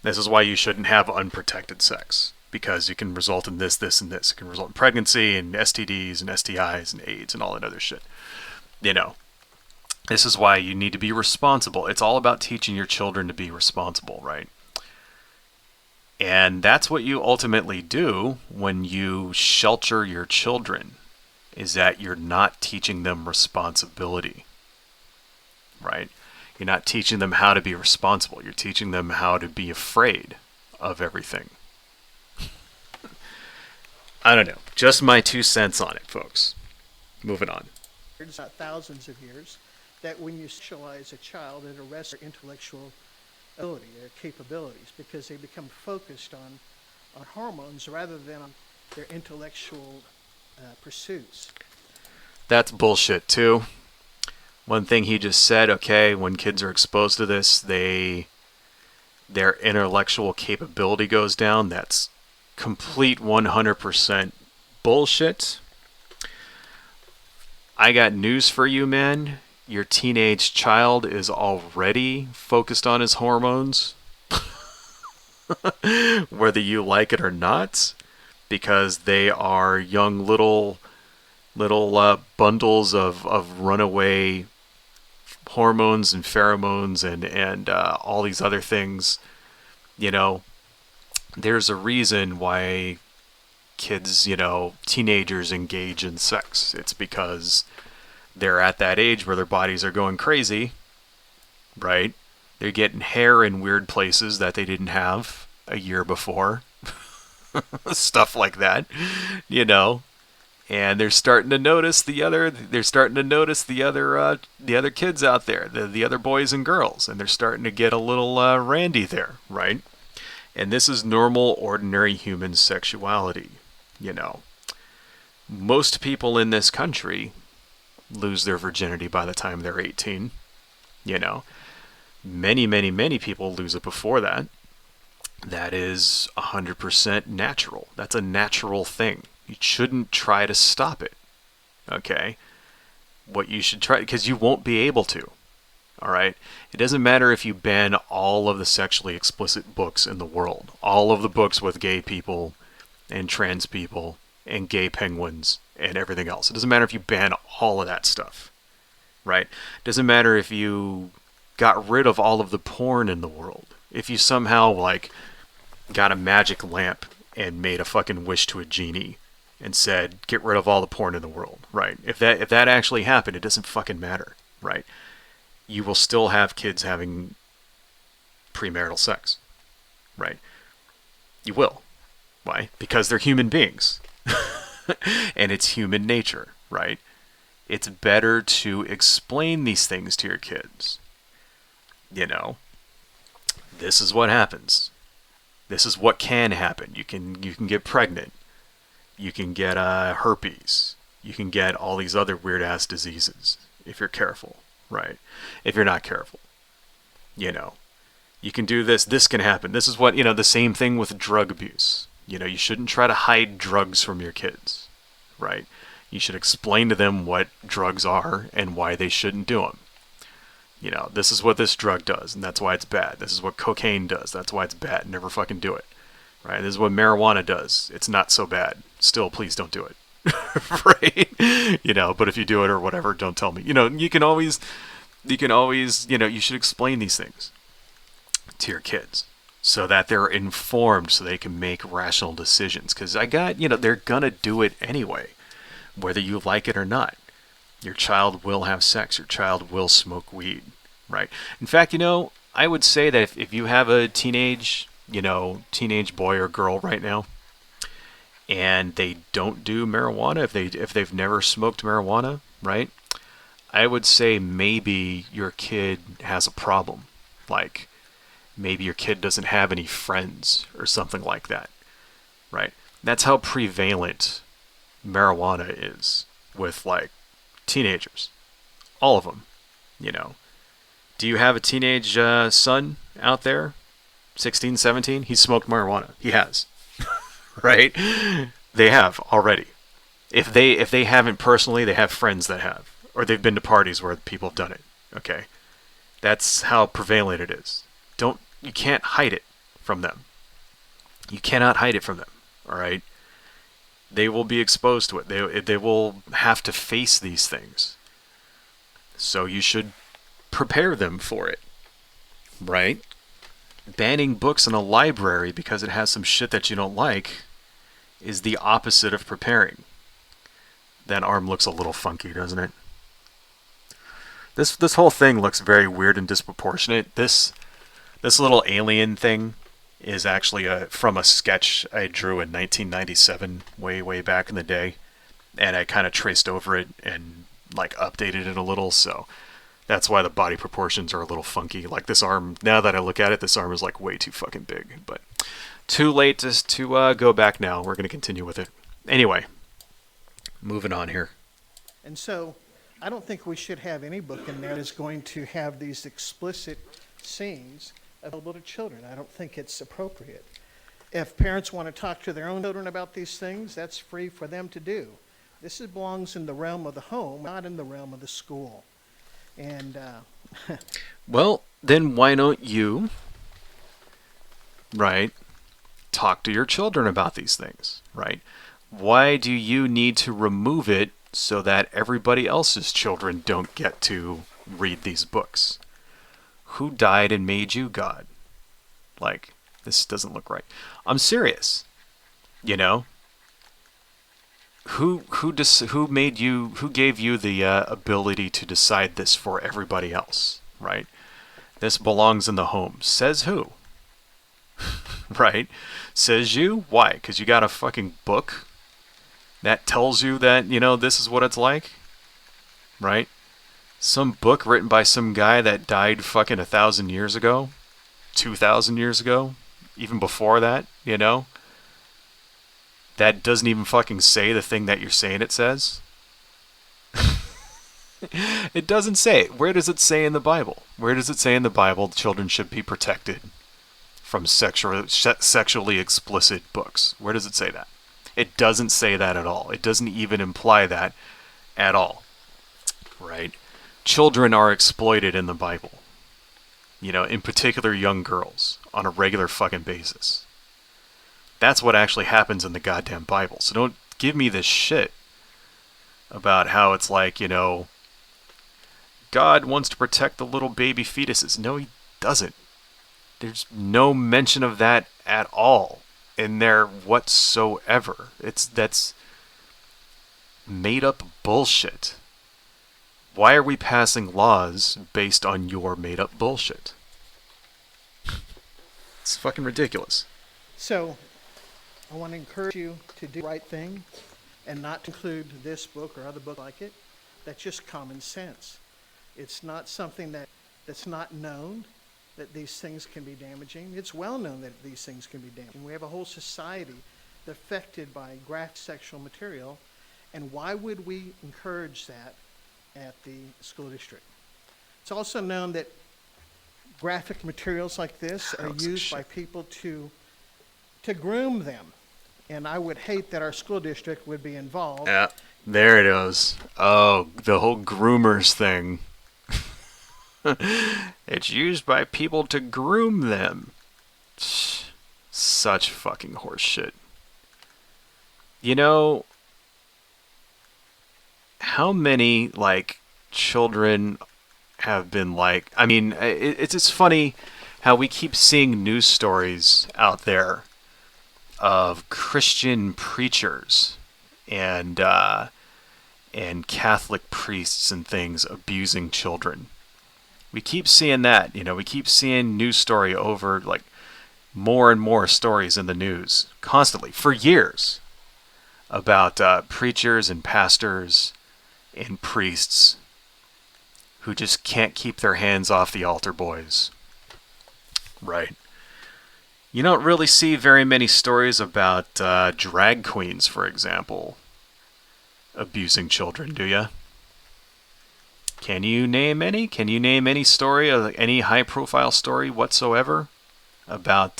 This is why you shouldn't have unprotected sex. Because it can result in this, this, and this. It can result in pregnancy and STDs and STIs and AIDS and all that other shit. You know. This is why you need to be responsible. It's all about teaching your children to be responsible, right? And that's what you ultimately do when you shelter your children, is that you're not teaching them responsibility, right? You're not teaching them how to be responsible. You're teaching them how to be afraid of everything. I don't know. Just my 2 cents on it, folks. Moving on. Thousands of years, that when you socialize a child, it arrests their intellectual ability, their capabilities, because they become focused on hormones rather than on their intellectual pursuits. That's bullshit, too. One thing he just said, okay, when kids are exposed to this, their intellectual capability goes down. That's complete 100% bullshit. I got news for you, man. Your teenage child is already focused on his hormones, whether you like it or not, because they are young little bundles of runaway hormones and pheromones and all these other things. You know, there's a reason why kids, you know, teenagers engage in sex. It's because they're at that age where their bodies are going crazy, right? They're getting hair in weird places that they didn't have a year before. Stuff like that, you know. And they're starting to notice the other kids out there, the other boys and girls, and they're starting to get a little randy there, right? And this is normal, ordinary human sexuality, you know. Most people in this country lose their virginity by the time they're 18, you know. Many, many, many people lose it before that. That is 100% natural. That's a natural thing. You shouldn't try to stop it, okay? What you should try, because you won't be able to, all right? It doesn't matter if you ban all of the sexually explicit books in the world, all of the books with gay people and trans people and gay penguins and everything else. It doesn't matter if you ban all of that stuff, right? It doesn't matter if you got rid of all of the porn in the world. If you somehow, like, got a magic lamp and made a fucking wish to a genie and said, get rid of all the porn in the world, right? If that actually happened, it doesn't fucking matter, right? You will still have kids having premarital sex, right? You will. Why? Because they're human beings. And it's human nature, right? It's better to explain these things to your kids. You know, this is what happens. This is what can happen. You can get pregnant. You can get herpes. You can get all these other weird ass diseases if you're careful, right? If you're not careful, you can do this. This can happen. This is what, the same thing with drug abuse. You shouldn't try to hide drugs from your kids, right? You should explain to them what drugs are and why they shouldn't do them. This is what this drug does, and that's why it's bad. This is what cocaine does. That's why it's bad. Never fucking do it. Right? This is what marijuana does. It's not so bad. Still, please don't do it. Right? But if you do it or whatever, don't tell me. You can always, you should explain these things to your kids so that they're informed so they can make rational decisions. Because they're gonna do it anyway, whether you like it or not. Your child will have sex. Your child will smoke weed, right? In fact, I would say that if you have a teenage boy or girl right now, and they don't do marijuana, if they've never smoked marijuana, right? I would say maybe your kid has a problem. Like, maybe your kid doesn't have any friends or something like that, right? That's how prevalent marijuana is with, like, teenagers. All of them, Do you have a teenage son out there? 16, 17? He's smoked marijuana. He has. Right? They have already. If they haven't personally, they have friends that have. Or they've been to parties where people have done it. Okay? That's how prevalent it is. You can't hide it from them. You cannot hide it from them. Alright? They will be exposed to it. They will have to face these things. So you should prepare them for it. Right? Banning books in a library because it has some shit that you don't like is the opposite of preparing. That arm looks a little funky, doesn't it? This whole thing looks very weird and disproportionate. This little alien thing is actually from a sketch I drew in 1997, way back in the day, and I kind of traced over it and like updated it a little, so that's why the body proportions are a little funky. Like this arm, now that I look at it, this arm is like way too fucking big, but too late to go back now. We're going to continue with it. Anyway, moving on here. And so I don't think we should have any book in there that is going to have these explicit scenes available to children. I don't think it's appropriate. If parents want to talk to their own children about these things, that's free for them to do. This belongs in the realm of the home, not in the realm of the school. And well, then why don't you, right, talk to your children about these things, right? Why do you need to remove it so that everybody else's children don't get to read these books? Who died and made you God? Like, this doesn't look right. I'm serious. Who made you? Who gave you the ability to decide this for everybody else? Right? This belongs in the home. Says who? Right? Says you? Why? Because you got a fucking book that tells you that this is what it's like. Right? Some book written by some guy that died fucking 1,000 years ago, 2,000 years ago, even before that. That doesn't even fucking say the thing that you're saying it says. It doesn't say it. Where does it say in the Bible? Where does it say in the Bible children should be protected from sexually explicit books? Where does it say that? It doesn't say that at all. It doesn't even imply that at all. Right? Children are exploited in the Bible. In particular young girls, on a regular fucking basis. That's what actually happens in the goddamn Bible. So don't give me this shit about how it's like, God wants to protect the little baby fetuses. No, he doesn't. There's no mention of that at all in there whatsoever. That's made up bullshit. Why are we passing laws based on your made up bullshit? It's fucking ridiculous. so I want to encourage you to do the right thing and not to include this book or other book like it. That's just common sense. It's not something that's not known. that these things can be damaging. It's well known that these things can be damaging. We have a whole society affected by graphic sexual material, and why would we encourage that at the school district? It's also known that graphic materials like this are used by people to groom them. And I would hate that our school district would be involved. Yeah, there it is. Oh, the whole groomers thing. It's used by people to groom them. Such fucking horse shit. You know, how many, like, children have been like... I mean, it's funny how we keep seeing news stories out there of Christian preachers and Catholic priests and things abusing children. We keep seeing that, you know, we keep seeing news story over, like, more and more stories in the news constantly for years about preachers and pastors and priests who just can't keep their hands off the altar boys. Right. You don't really see very many stories about drag queens, for example, abusing children, do you? Can you name any? Can you name any story, any high-profile story whatsoever about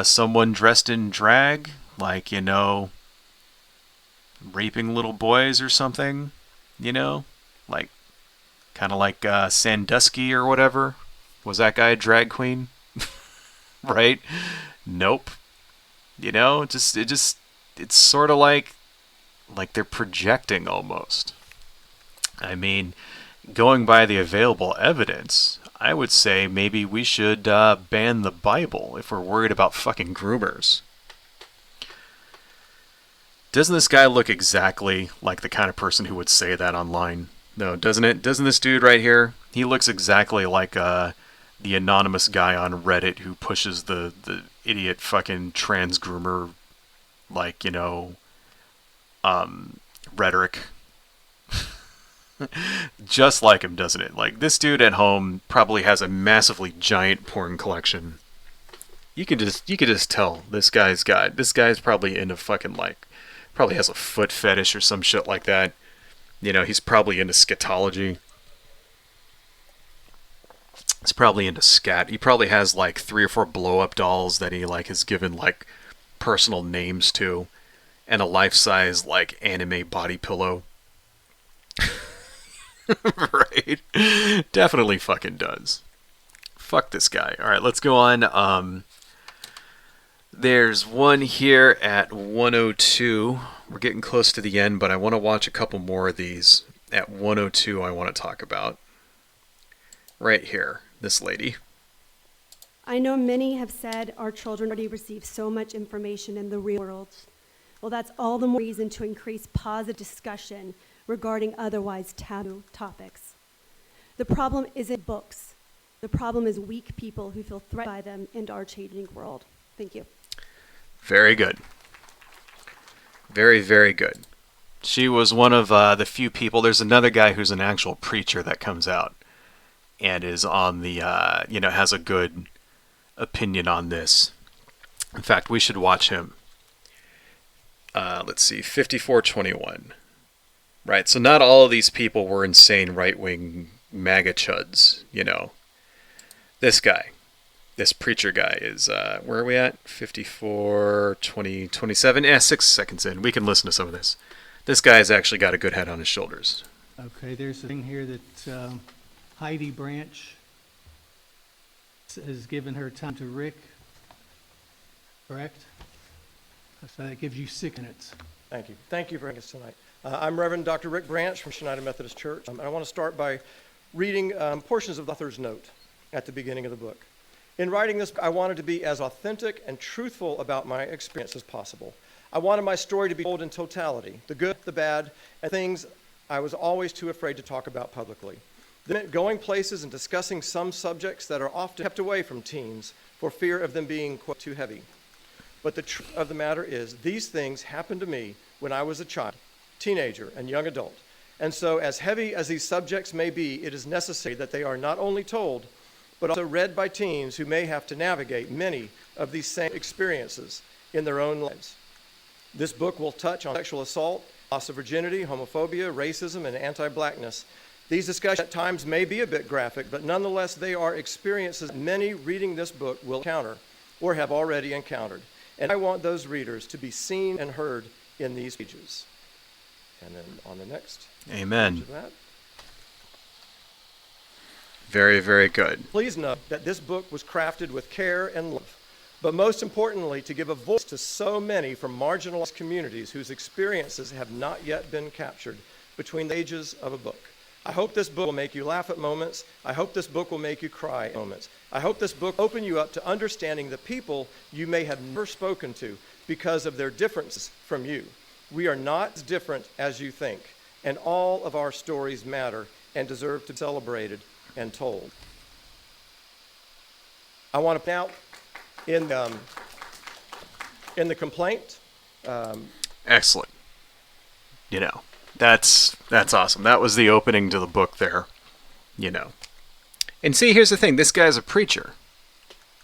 someone dressed in drag, like, you know, raping little boys or something? You know, like, kind of like Sandusky or whatever. Was that guy a drag queen? Right? Nope. You know, it's sort of like they're projecting almost. I mean, going by the available evidence, I would say maybe we should ban the Bible if we're worried about fucking groomers. Doesn't this guy look exactly like the kind of person who would say that online? No, doesn't it? Doesn't this dude right here? He looks exactly like the anonymous guy on Reddit who pushes the idiot fucking trans groomer, like, you know, rhetoric. Just like him, doesn't it? Like, this dude at home probably has a massively giant porn collection. You could just tell this guy's probably into fucking, like, probably has a foot fetish or some shit like that. You know, he's probably into scatology. He's probably into scat. He probably has like 3 or 4 blow-up dolls that he like has given like personal names to, and a life-size like anime body pillow. Right? Definitely fucking does. Fuck this guy. All right, let's go on. There's one here at 102. We're getting close to the end, but I want to watch a couple more of these. At 102, I want to talk about. Right here, this lady. I know many have said our children already receive so much information in the real world. Well, that's all the more reason to increase positive discussion regarding otherwise taboo topics. The problem isn't books. The problem is weak people who feel threatened by them in our changing world. Thank you. Very good. Very, very good. She was one of the few people. There's another guy who's an actual preacher that comes out and is on the, has a good opinion on this. In fact, we should watch him. Let's see, 5421. Right, so not all of these people were insane right-wing MAGA chuds, you know. This guy, this preacher guy is, where are we at? 54, 20, 27? Yeah, 6 seconds in. We can listen to some of this. This guy's actually got a good head on his shoulders. Okay, there's a thing here that Heidi Branch has given her time to Rick, correct? So that gives you 6 minutes. Thank you. Thank you for having us tonight. I'm Reverend Dr. Rick Branch from United Methodist Church. And I want to start by reading portions of the author's note at the beginning of the book. In writing this, I wanted to be as authentic and truthful about my experience as possible. I wanted my story to be told in totality, the good, the bad, and things I was always too afraid to talk about publicly. This meant going places and discussing some subjects that are often kept away from teens for fear of them being, quote, too heavy. But the truth of the matter is, these things happened to me when I was a child, teenager, and young adult. And so, as heavy as these subjects may be, it is necessary that they are not only told, but also read by teens who may have to navigate many of these same experiences in their own lives. This book will touch on sexual assault, loss of virginity, homophobia, racism, and anti-blackness. These discussions at times may be a bit graphic, but nonetheless they are experiences many reading this book will encounter or have already encountered. And I want those readers to be seen and heard in these pages. And then on the next Amen. page of that. Very, very good. Please note that this book was crafted with care and love, but most importantly, to give a voice to so many from marginalized communities whose experiences have not yet been captured between the pages of a book. I hope this book will make you laugh at moments. I hope this book will make you cry at moments. I hope this book will open you up to understanding the people you may have never spoken to because of their differences from you. We are not as different as you think, and all of our stories matter and deserve to be celebrated and told. I want to point out in the complaint. Excellent. You know, that's awesome. That was the opening to the book there, you know. And see, here's the thing. This guy's a preacher.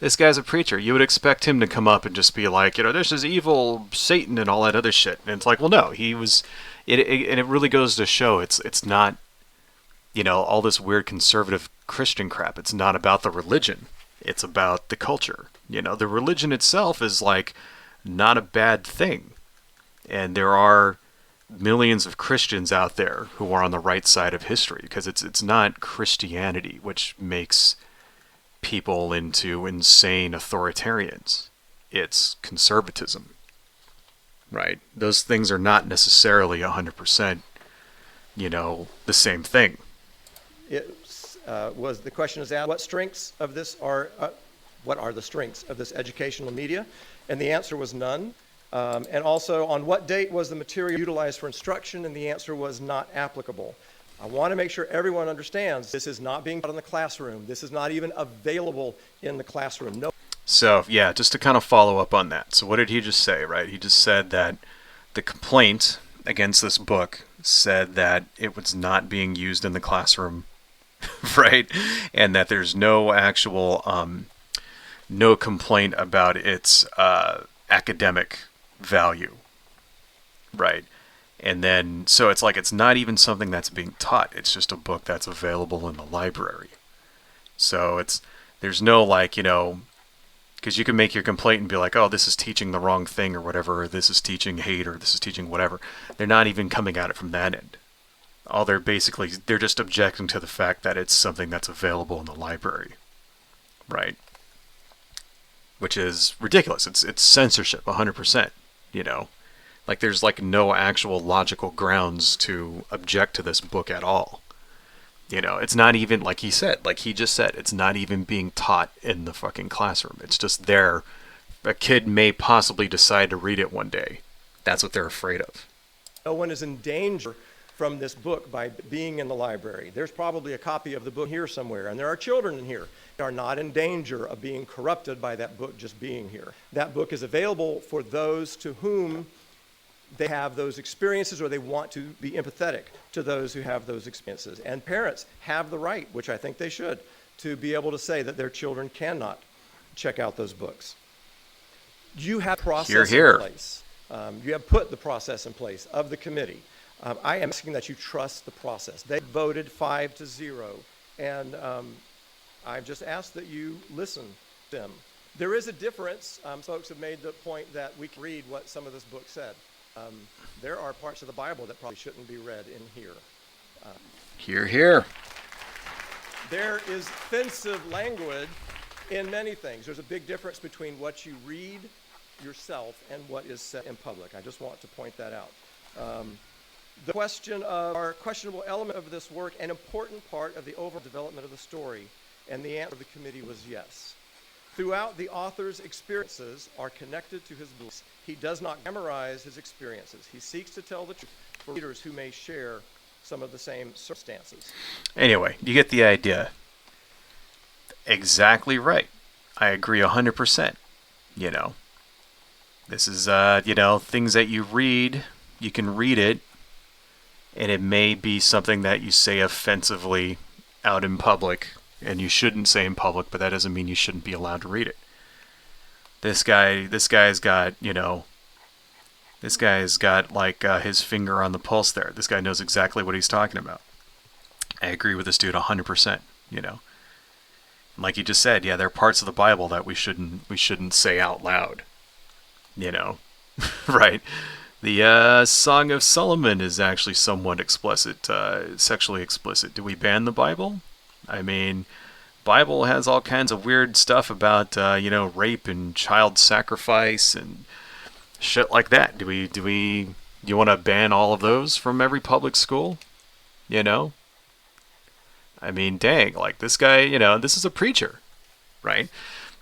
You would expect him to come up and just be like, you know, this is evil Satan and all that other shit. And it's like, well, no, he was, and it really goes to show it's not, you know, all this weird conservative Christian crap. It's not about the religion. It's about the culture. You know, the religion itself is like not a bad thing. And there are millions of Christians out there who are on the right side of history, because it's not Christianity which makes people into insane authoritarians. It's conservatism. Right? Those things are not necessarily 100%, you know, the same thing. The question is asked, what are the strengths of this educational media? And the answer was none. And also, on what date was the material utilized for instruction? And the answer was not applicable. I want to make sure everyone understands this is not being taught in the classroom. This is not even available in the classroom. No. So, yeah, just to kind of follow up on that. So what did he just say, right? He just said that the complaint against this book said that it was not being used in the classroom, right? And that there's no actual, no complaint about its academic value, right? And then, so it's like it's not even something that's being taught. It's just a book that's available in the library. So there's no like, you know, because you can make your complaint and be like, oh, this is teaching the wrong thing or whatever, or this is teaching hate, or this is teaching whatever. They're not even coming at it from that end. They're just objecting to the fact that it's something that's available in the library, right? Which is ridiculous. It's censorship, 100%, you know? Like, there's, like, no actual logical grounds to object to this book at all. You know, it's not even, like he just said, it's not even being taught in the fucking classroom. It's just there. A kid may possibly decide to read it one day. That's what they're afraid of. No one is in danger from this book by being in the library. There's probably a copy of the book here somewhere, and there are children in here that are not in danger of being corrupted by that book just being here. That book is available for those to whom they have those experiences, or they want to be empathetic to those who have those experiences. And parents have the right, which I think they should, to be able to say that their children cannot check out those books. You have process in place. You have put the process in place of the committee. I am asking that you trust the process. They voted 5-0, and I've just asked that you listen to them. There is a difference. Folks have made the point that we can read what some of this book said. There are parts of the Bible that probably shouldn't be read in here. Hear, hear. There is offensive language in many things. There's a big difference between what you read yourself and what is said in public. I just want to point that out. The question of our questionable element of this work, an important part of the overall development of the story, and the answer of the committee was yes. Throughout, the author's experiences are connected to his beliefs. He does not glamorize his experiences. He seeks to tell the truth for readers who may share some of the same circumstances. Anyway, you get the idea. Exactly right. I agree 100%. You know, this is, you know, things that you read, you can read it, and it may be something that you say offensively out in public and you shouldn't say in public, but that doesn't mean you shouldn't be allowed to read it. This guy's got, like his finger on the pulse there. This guy knows exactly what he's talking about. I agree with this dude 100%, Like he just said, yeah, there are parts of the Bible that we shouldn't say out loud, right? The Song of Solomon is actually somewhat explicit, sexually explicit. Do we ban the Bible? I mean, Bible has all kinds of weird stuff about, rape and child sacrifice and shit like that. Do you want to ban all of those from every public school? I mean, dang, like this guy, this is a preacher, right?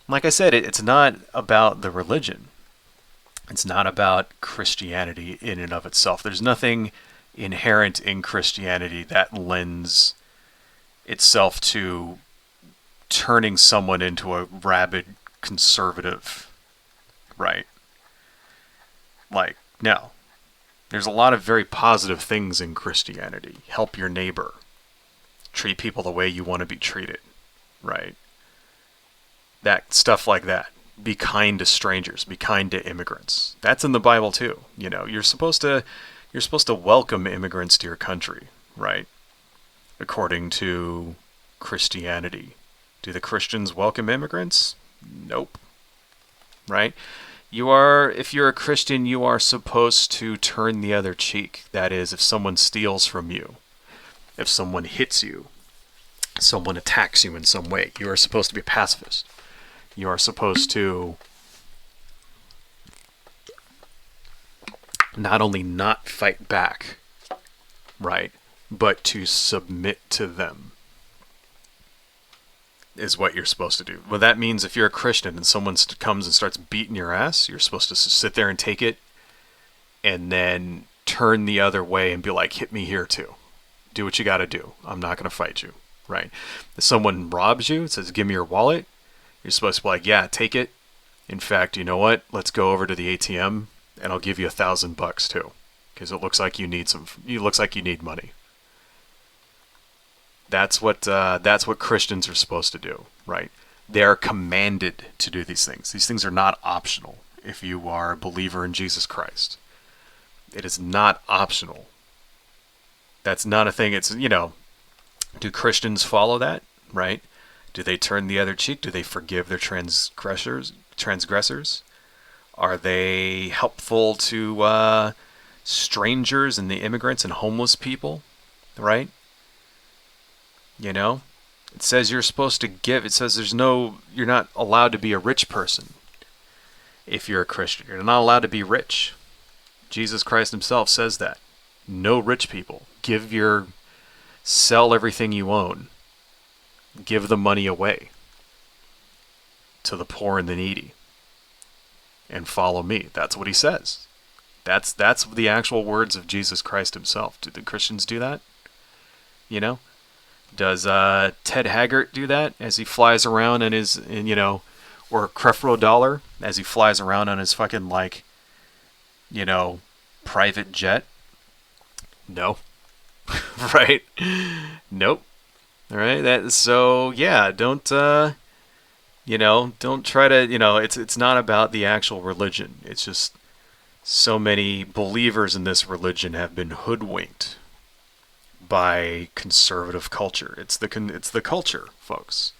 Like I said, it's not about the religion. It's not about Christianity in and of itself. There's nothing inherent in Christianity that lends itself to turning someone into a rabid conservative, right? Like, no. There's a lot of very positive things in Christianity. Help your neighbor. Treat people the way you want to be treated, right? That stuff like that. Be kind to strangers. Be kind to immigrants. That's in the Bible too. You're supposed to welcome immigrants to your country, right? According to Christianity. Do the Christians welcome immigrants? Nope. Right? If you're a Christian, you are supposed to turn the other cheek. That is, if someone steals from you, if someone hits you, someone attacks you in some way, you are supposed to be a pacifist. You are supposed to not only not fight back, right, but to submit to them is what you're supposed to do. Well, that means if you're a Christian and someone comes and starts beating your ass, you're supposed to sit there and take it and then turn the other way and be like, hit me here too. Do what you got to do. I'm not going to fight you, right? If someone robs you, says, give me your wallet, you're supposed to be like, yeah, take it. In fact, you know what? Let's go over to the ATM and I'll give you $1,000 too. Because it looks like you need money. That's what Christians are supposed to do, right? They are commanded to do these things. These things are not optional if you are a believer in Jesus Christ. It is not optional. That's not a thing. It's, do Christians follow that, right? Do they turn the other cheek? Do they forgive their transgressors? Are they helpful to strangers and the immigrants and homeless people, right? It says you're supposed to give. It says you're not allowed to be a rich person if you're a Christian. You're not allowed to be rich. Jesus Christ himself says that. No rich people. Sell everything you own. Give the money away to the poor and the needy. And follow me. That's what he says. That's the actual words of Jesus Christ himself. Do the Christians do that? Does Ted Haggart do that as he flies around or Creflo Dollar as he flies around on his fucking private jet? No. Right? Nope. All right. Don't try to, it's not about the actual religion. It's just so many believers in this religion have been hoodwinked by conservative culture. It's the culture, folks,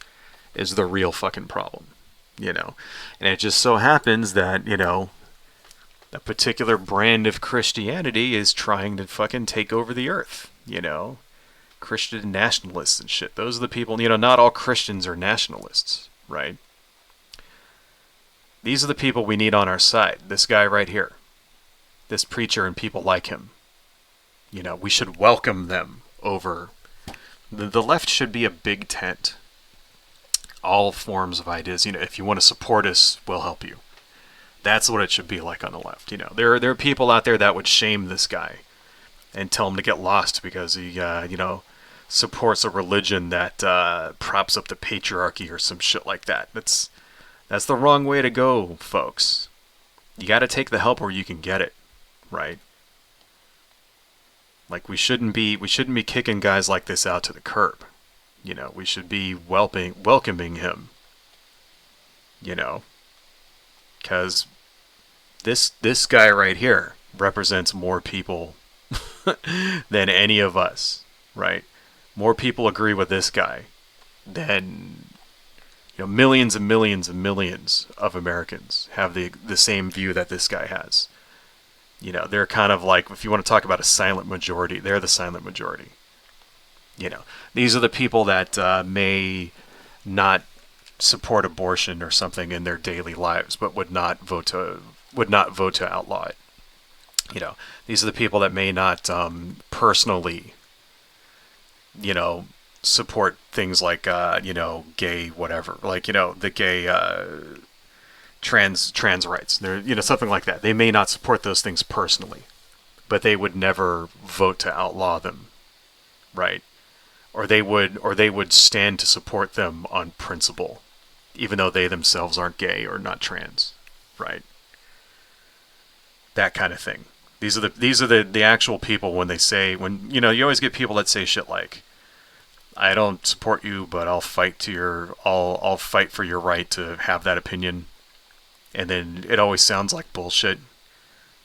is the real fucking problem, And it just so happens that, a particular brand of Christianity is trying to fucking take over the earth, Christian nationalists and shit. Those are the people, not all Christians are nationalists, right? These are the people we need on our side. This guy right here. This preacher and people like him. We should welcome them over. The left should be a big tent. All forms of ideas. If you want to support us, we'll help you. That's what it should be like on the left. There are people out there that would shame this guy and tell him to get lost because he, supports a religion that props up the patriarchy or some shit like that. That's the wrong way to go, folks. You got to take the help where you can get it, right? Like we shouldn't be kicking guys like this out to the curb, You know, we should be welcoming him. You know, because this guy right here represents more people than any of us, right? More people agree with this guy than, you know, millions and millions and millions of Americans have the same view that this guy has. You know, they're kind of like, if you want to talk about a silent majority, they're the silent majority. You know, these are the people that may not support abortion or something in their daily lives, but would not vote to outlaw it. You know, these are the people that may not personally, you know, support things like you know, gay whatever, like, you know, the gay trans rights. They're, you know, something like that. They may not support those things personally, but they would never vote to outlaw them, right? Or they would stand to support them on principle, even though they themselves aren't gay or not trans, right? That kind of thing. These are the actual people when they say, when, you know, you always get people that say shit like, I don't support you, but I'll fight for your right to have that opinion. And then it always sounds like bullshit.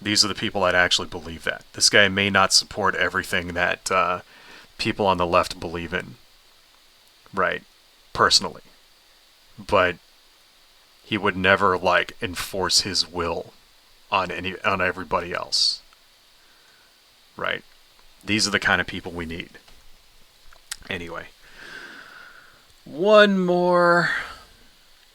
These are the people that actually believe that. This guy may not support everything that people on the left believe in, right? Personally. But he would never, like, enforce his will on everybody else. Right? These are the kind of people we need. Anyway. One more.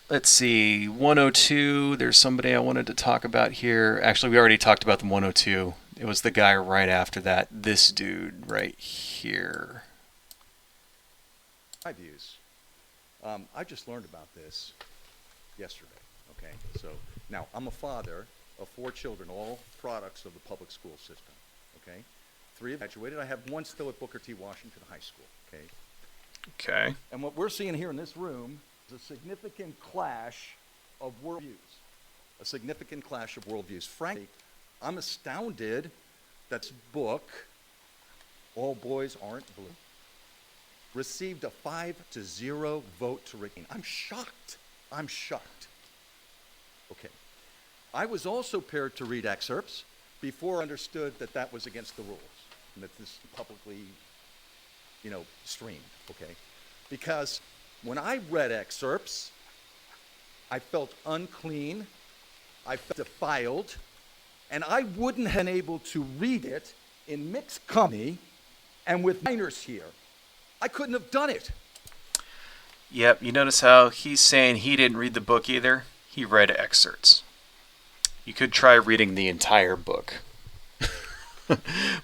Let's see. 102. There's somebody I wanted to talk about here. Actually, we already talked about the 102. It was the guy right after that. This dude right here. My views. I just learned about this yesterday. Okay, so now I'm a father of 4 children, all products of the public school system. Okay, 3 have graduated. I have 1 still at Booker T. Washington High School. Okay. Okay. And what we're seeing here in this room is a significant clash of worldviews. A significant clash of worldviews. Frankly, I'm astounded that this book, All Boys Aren't Blue, received a 5-0 vote to retain. I'm shocked. I'm shocked. Okay. I was also prepared to read excerpts before I understood that that was against the rules and that this publicly, you know, streamed, okay? Because when I read excerpts, I felt unclean, I felt defiled, and I wouldn't have been able to read it in mixed company and with minors here. I couldn't have done it. Yep, you notice how he's saying he didn't read the book either? He read excerpts. You could try reading the entire book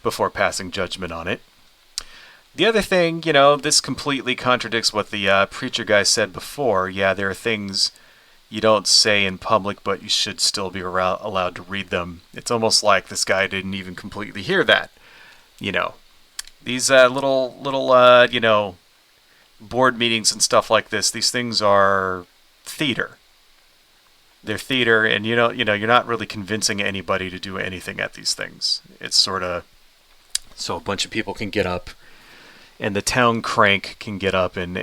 before passing judgment on it. The other thing, you know, this completely contradicts what the preacher guy said before. Yeah, there are things you don't say in public, but you should still be allowed to read them. It's almost like this guy didn't even completely hear that. You know, these little you know, board meetings and stuff like this, these things are theater. They're theater, and you know, you're not really convincing anybody to do anything at these things. It's sort of so a bunch of people can get up, and the town crank can get up and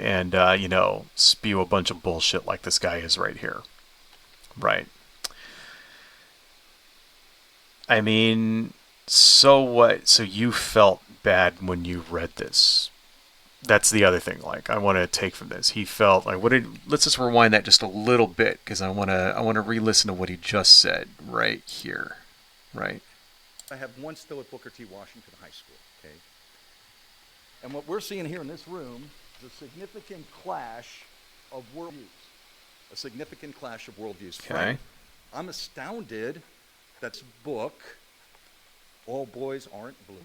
you know, spew a bunch of bullshit like this guy is right here. Right. I mean, so what? So you felt bad when you read this. That's the other thing, like, I want to take from this. He felt like, let's just rewind that just a little bit, because I want to re-listen to what he just said right here. Right. I have 1 still at Booker T. Washington High School, okay? And what we're seeing here in this room is a significant clash of worldviews. A significant clash of worldviews. Okay. Frank, I'm astounded that this book, All Boys Aren't Blue,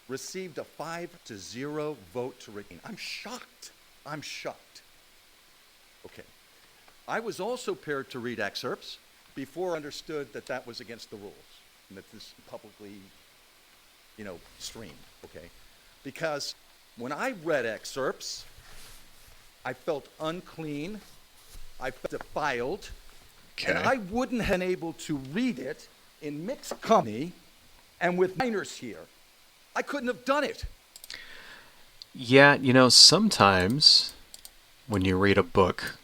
received a 5-0 vote to retain. I'm shocked. I'm shocked. Okay. I was also prepared to read excerpts before I understood that that was against the rules and that this publicly, you know, streamed, okay? Because when I read excerpts, I felt unclean, I felt defiled, and I wouldn't have been able to read it in mixed company and with minors here. I couldn't have done it. Yeah, sometimes when you read a book,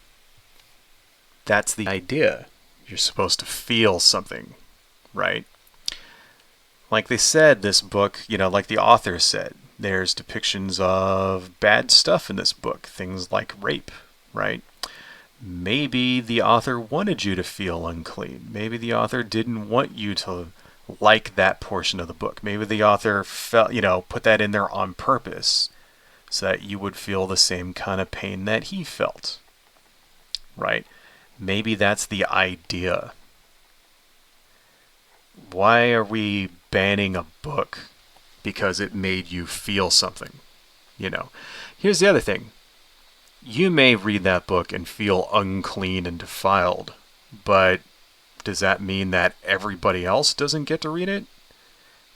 that's the idea. You're supposed to feel something, right? Like they said, this book, like the author said, there's depictions of bad stuff in this book, things like rape, right? Maybe the author wanted you to feel unclean. Maybe the author didn't want you to like that portion of the book. Maybe the author felt, put that in there on purpose so that you would feel the same kind of pain that he felt, right? Maybe that's the idea. Why are we banning a book because it made you feel something? Here's the other thing. You may read that book and feel unclean and defiled, but does that mean that everybody else doesn't get to read it?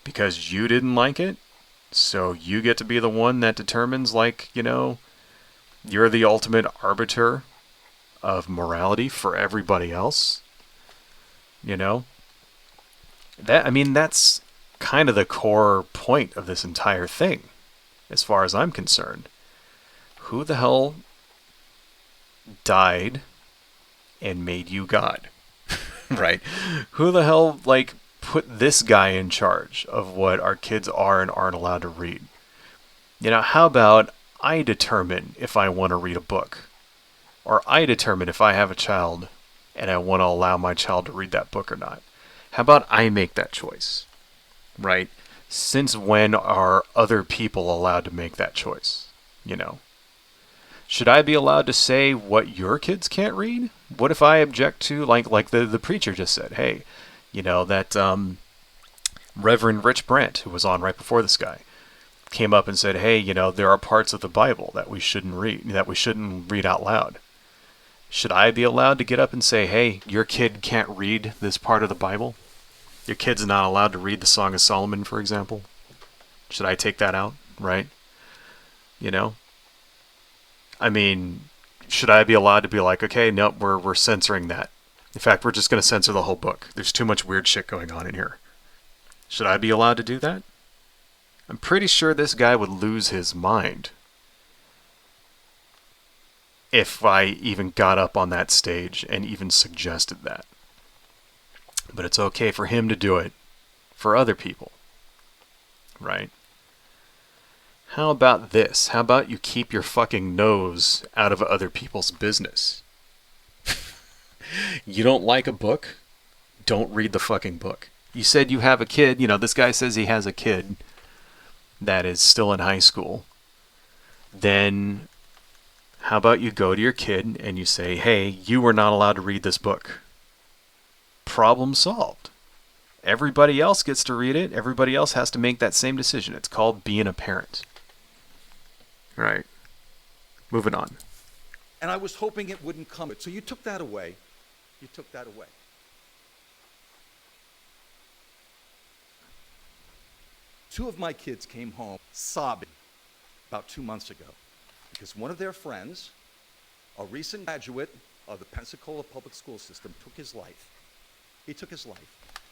Because you didn't like it? So you get to be the one that determines, you're the ultimate arbiter of morality for everybody else? That's kind of the core point of this entire thing, as far as I'm concerned. Who the hell died and made you God? Right? Who the hell, put this guy in charge of what our kids are and aren't allowed to read? How about I determine if I want to read a book? Or I determine if I have a child and I want to allow my child to read that book or not. How about I make that choice? Right? Since when are other people allowed to make that choice? Should I be allowed to say what your kids can't read? What if I object to, like the preacher just said, hey, that Reverend Rich Brandt, who was on right before this guy, came up and said, hey, there are parts of the Bible that we shouldn't read out loud. Should I be allowed to get up and say, hey, your kid can't read this part of the Bible? Your kid's not allowed to read the Song of Solomon, for example? Should I take that out, right? Should I be allowed to be like, okay, nope, we're censoring that. In fact, we're just going to censor the whole book. There's too much weird shit going on in here. Should I be allowed to do that? I'm pretty sure this guy would lose his mind if I even got up on that stage and even suggested that. But it's okay for him to do it for other people, right? How about this? How about you keep your fucking nose out of other people's business? You don't like a book? Don't read the fucking book. You said you have a kid. This guy says he has a kid that is still in high school. Then how about you go to your kid and you say, hey, you are not allowed to read this book. Problem solved. Everybody else gets to read it. Everybody else has to make that same decision. It's called being a parent. Right. Moving on. And I was hoping it wouldn't come. So you took that away. You took that away. Two of my kids came home sobbing about 2 months ago because one of their friends, a recent graduate of the Pensacola public school system, took his life. He took his life.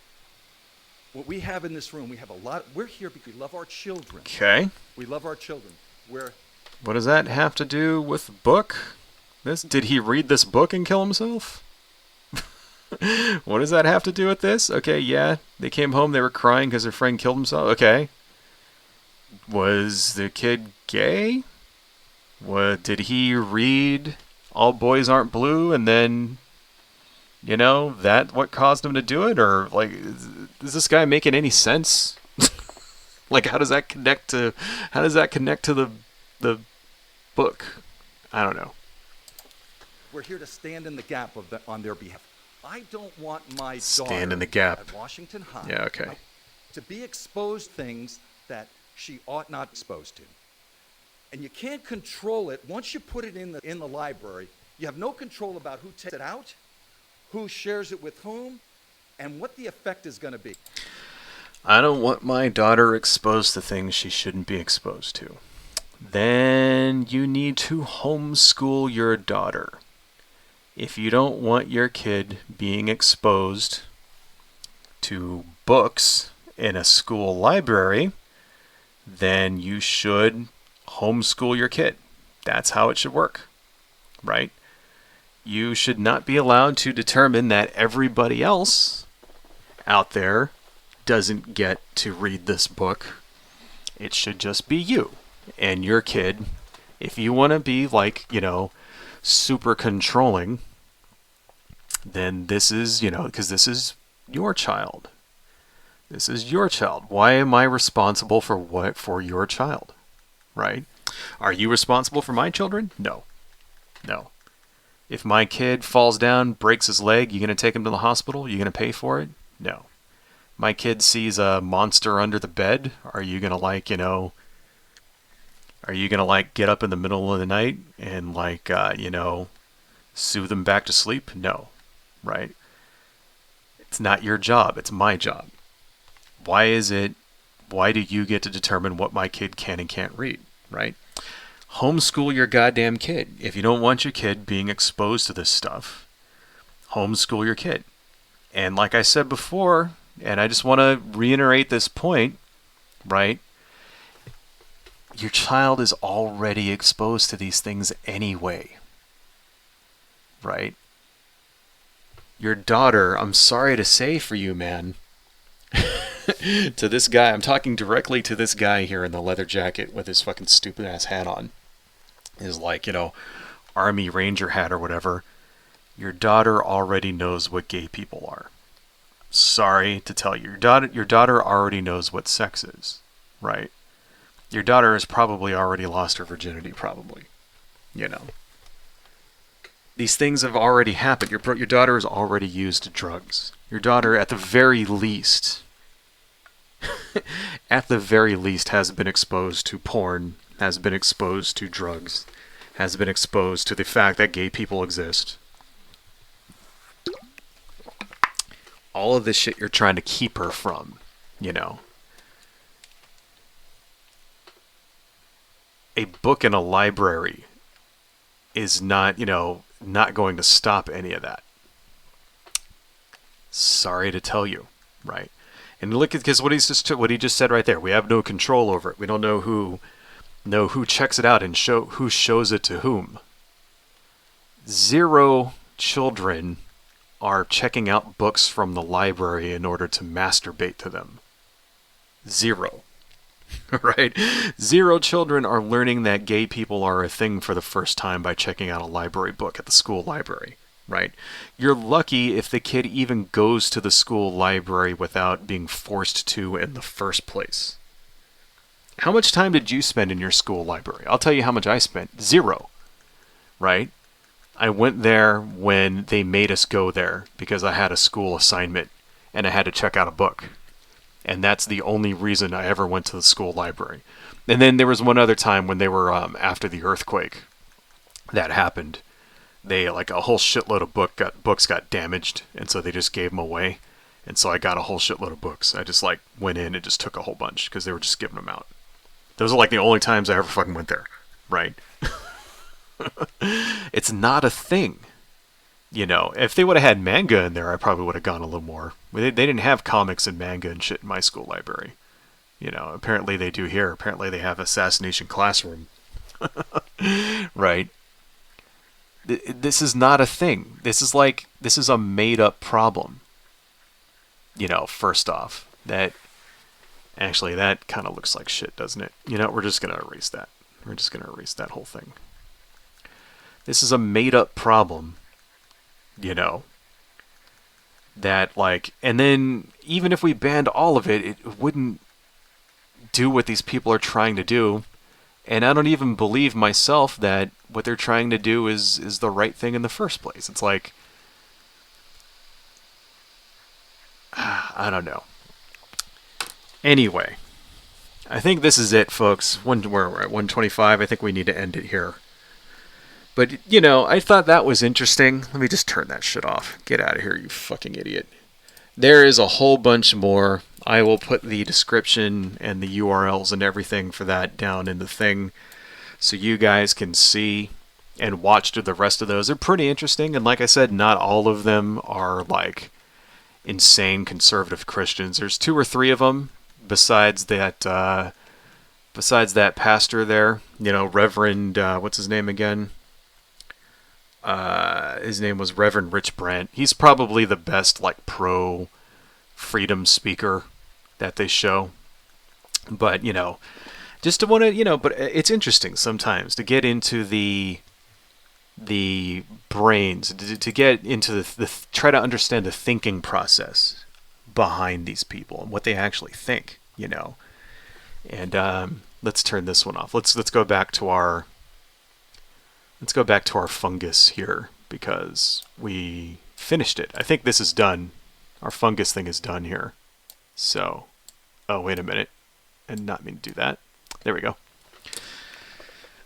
What we have in this room, we have a lot. We're here because we love our children. Okay. We love our children. What does that have to do with the book? Did he read this book and kill himself? What does that have to do with this? Okay, yeah. They came home, they were crying because their friend killed himself. Okay. Was the kid gay? Did he read All Boys Aren't Blue and then, that what caused him to do it? Or, is this guy making any sense? How does that connect to the book? I don't know. We're here to stand in the gap on their behalf. I don't want my Stand daughter in the gap. at Washington High Yeah, okay. to be exposed things that she ought not be exposed to. And you can't control it. Once you put it in the library, you have no control about who takes it out, who shares it with whom, and what the effect is going to be. I don't want my daughter exposed to things she shouldn't be exposed to. Then you need to homeschool your daughter. If you don't want your kid being exposed to books in a school library, then you should homeschool your kid. That's how it should work, right? You should not be allowed to determine that everybody else out there doesn't get to read this book. It should just be you and your kid. If you want to be like, super controlling, then this is, because this is your child. This is your child. Why am I responsible for what for your child? Right? Are you responsible for my children? No. No. If my kid falls down, breaks his leg, you going to take him to the hospital? You going to pay for it? No. My kid sees a monster under the bed. Are you going to get up in the middle of the night and soothe them back to sleep? No. Right? It's not your job. It's my job. Why do you get to determine what my kid can and can't read? Right? Homeschool your goddamn kid. If you don't want your kid being exposed to this stuff, homeschool your kid. And like I said before, and I just want to reiterate this point, right? Your child is already exposed to these things anyway, right? Your daughter, I'm sorry to say for you, man, to this guy, I'm talking directly to this guy here in the leather jacket with his fucking stupid ass hat on. His Army Ranger hat or whatever. Your daughter already knows what gay people are. Sorry to tell you. Your daughter already knows what sex is, right? Your daughter has probably already lost her virginity, probably. These things have already happened. Your daughter has already used drugs. Your daughter, at the very least, has been exposed to porn, has been exposed to drugs, has been exposed to the fact that gay people exist. All of this shit you're trying to keep her from, A book in a library is not, not going to stop any of that. Sorry to tell you, right? And look at what he just said right there. We have no control over it. We don't know who checks it out and who shows it to whom. 0 children are checking out books from the library in order to masturbate to them. 0. Right? 0 children are learning that gay people are a thing for the first time by checking out a library book at the school library. Right? You're lucky if the kid even goes to the school library without being forced to in the first place. How much time did you spend in your school library? I'll tell you how much I spent. 0. Right? I went there when they made us go there because I had a school assignment and I had to check out a book. And that's the only reason I ever went to the school library. And then there was one other time when they were, after the earthquake that happened, they, a whole shitload of books got damaged, and so they just gave them away. And so I got a whole shitload of books. I just, went in and just took a whole bunch because they were just giving them out. Those are, the only times I ever fucking went there, right? It's not a thing. If they would have had manga in there, I probably would have gone a little more. They didn't have comics and manga and shit in my school library. Apparently they do here. Apparently they have Assassination Classroom. Right? This is not a thing. This is a made-up problem. First off, that kind of looks like shit, doesn't it? We're just going to erase that. We're just going to erase that whole thing. This is a made-up problem. That and then even if we banned all of it, it wouldn't do what these people are trying to do. And I don't even believe myself that what they're trying to do is the right thing in the first place. It's I don't know. Anyway, I think this is it, folks. We're at 125. I think we need to end it here. But, I thought that was interesting. Let me just turn that shit off. Get out of here, you fucking idiot. There is a whole bunch more. I will put the description and the URLs and everything for that down in the thing so you guys can see and watch through the rest of those. They're pretty interesting, and like I said, not all of them are, insane conservative Christians. There's 2 or 3 of them, besides that besides that pastor there, Reverend, what's his name again? His name was Reverend Rich Brent. He's probably the best, like, pro-freedom speaker that they show. But, just to want to, but it's interesting sometimes to get into the brains, to get into try to understand the thinking process behind these people and what they actually think, And let's turn this one off. Let's go back to our fungus here because we finished it. I think this is done. Our fungus thing is done here. So, oh, wait a minute. I did not mean to do that. There we go.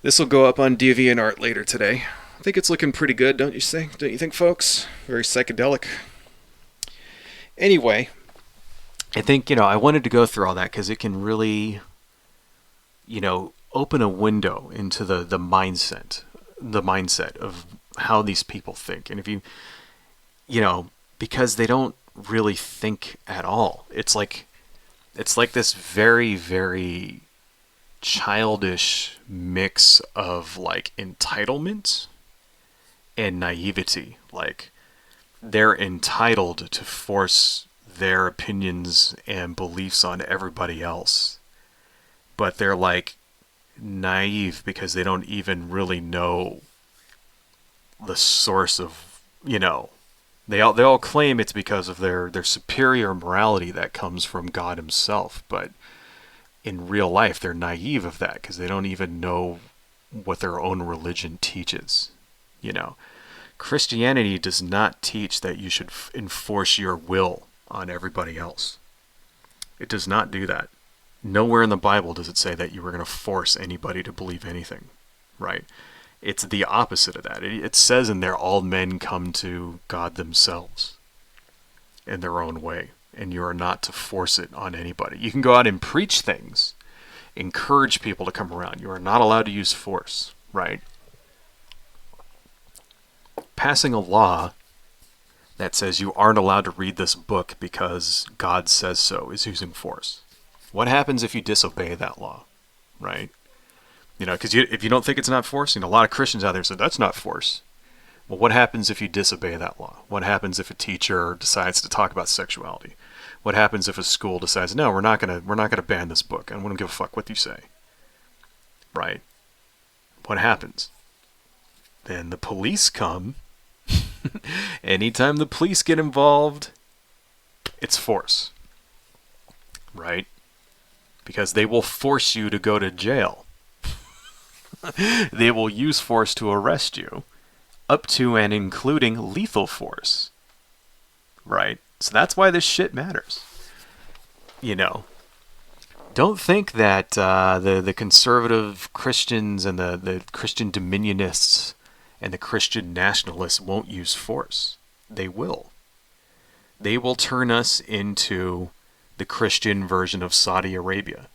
This will go up on DeviantArt later today. I think it's looking pretty good, don't you think? Don't you think, folks? Very psychedelic. Anyway, I think, I wanted to go through all that because it can really, open a window into the mindset of how these people think. And if you, because they don't really think at all. It's like this very, very childish mix of like entitlement and naivety. Like they're entitled to force their opinions and beliefs on everybody else. But they're like naive because they don't even really know the source of, they all claim it's because of their superior morality that comes from God himself, but in real life they're naive of that because they don't even know what their own religion teaches. Christianity does not teach that you should enforce your will on everybody else. It does not do that. Nowhere in the Bible does it say that you were going to force anybody to believe anything, right? It's the opposite of that. It says in there, all men come to God themselves in their own way, and you are not to force it on anybody. You can go out and preach things, encourage people to come around. You are not allowed to use force, right? Passing a law that says you aren't allowed to read this book because God says so is using force. What happens if you disobey that law, right? Because if you don't think it's not force, a lot of Christians out there say that's not force. Well, what happens if you disobey that law? What happens if a teacher decides to talk about sexuality? What happens if a school decides, no, we're not gonna ban this book. I don't give a fuck what you say, right? What happens? Then the police come. Anytime the police get involved, it's force, right? Because they will force you to go to jail. They will use force to arrest you, up to and including lethal force, right? So that's why this shit matters. Don't think that the conservative Christians and the Christian dominionists and the Christian nationalists won't use force. They will. They will turn us into the Christian version of Saudi Arabia,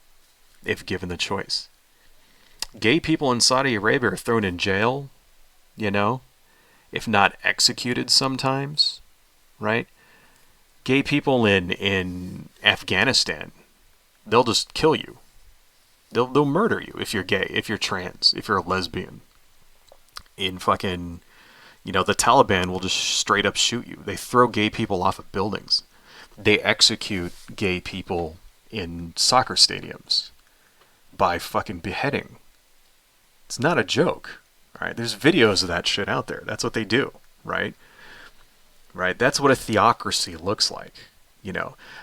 if given the choice. Gay people in Saudi Arabia are thrown in jail, if not executed sometimes, right? Gay people in Afghanistan, they'll just kill you. They'll murder you if you're gay, if you're trans, if you're a lesbian. In fucking, the Taliban will just straight up shoot you. They throw gay people off of buildings. They execute gay people in soccer stadiums by fucking beheading. It's not a joke, right? There's videos of that shit out there. That's what they do, right? Right? That's what a theocracy looks like.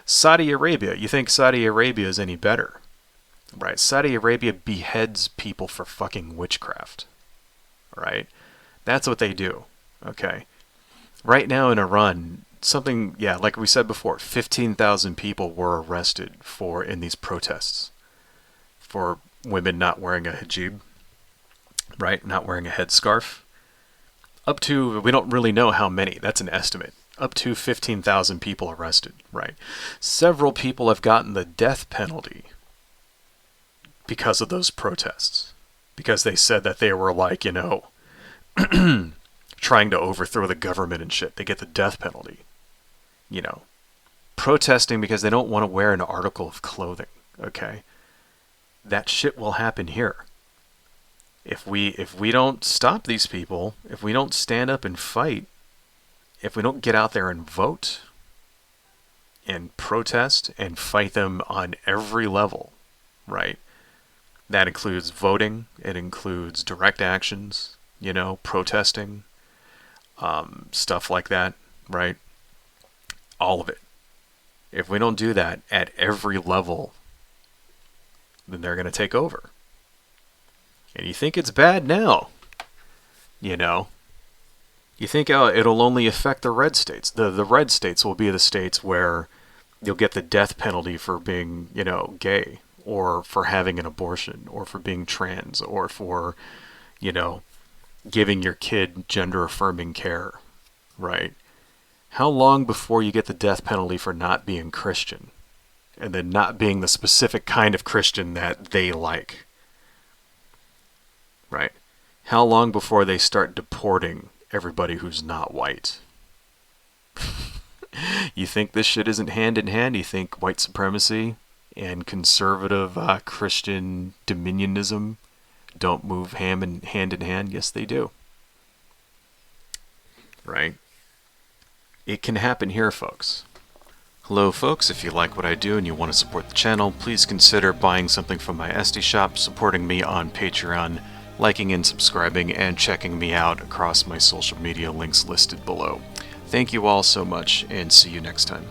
Saudi Arabia, you think Saudi Arabia is any better, right? Saudi Arabia beheads people for fucking witchcraft. Right? That's what they do. Okay. Right now in Iran, like we said before, 15,000 people were arrested in these protests for women not wearing a hijab, right? Not wearing a headscarf. Up to, we don't really know how many. That's an estimate. Up to 15,000 people arrested, right? Several people have gotten the death penalty because of those protests. Because they said that they were like, trying to overthrow the government and shit. They get the death penalty. Protesting because they don't want to wear an article of clothing, okay? that shit will happen here. If we don't stop these people, if we don't stand up and fight, if we don't get out there and vote and protest and fight them on every level, right? That includes voting, it includes direct actions, protesting, stuff like that, right? All of it. If we don't do that at every level, then they're going to take over. And you think it's bad now, You think it'll only affect the red states. The red states will be the states where you'll get the death penalty for being, gay, or for having an abortion, or for being trans, or for, giving your kid gender-affirming care, right? How long before you get the death penalty for not being Christian, and then not being the specific kind of Christian that they like, right? How long before they start deporting everybody who's not white? You think this shit isn't hand in hand? You think white supremacy and conservative Christian dominionism don't move hand in hand? Yes, they do. Right? It can happen here, folks. Hello, folks. If you like what I do and you want to support the channel, please consider buying something from my Etsy shop, supporting me on Patreon, liking and subscribing, and checking me out across my social media links listed below. Thank you all so much, and see you next time.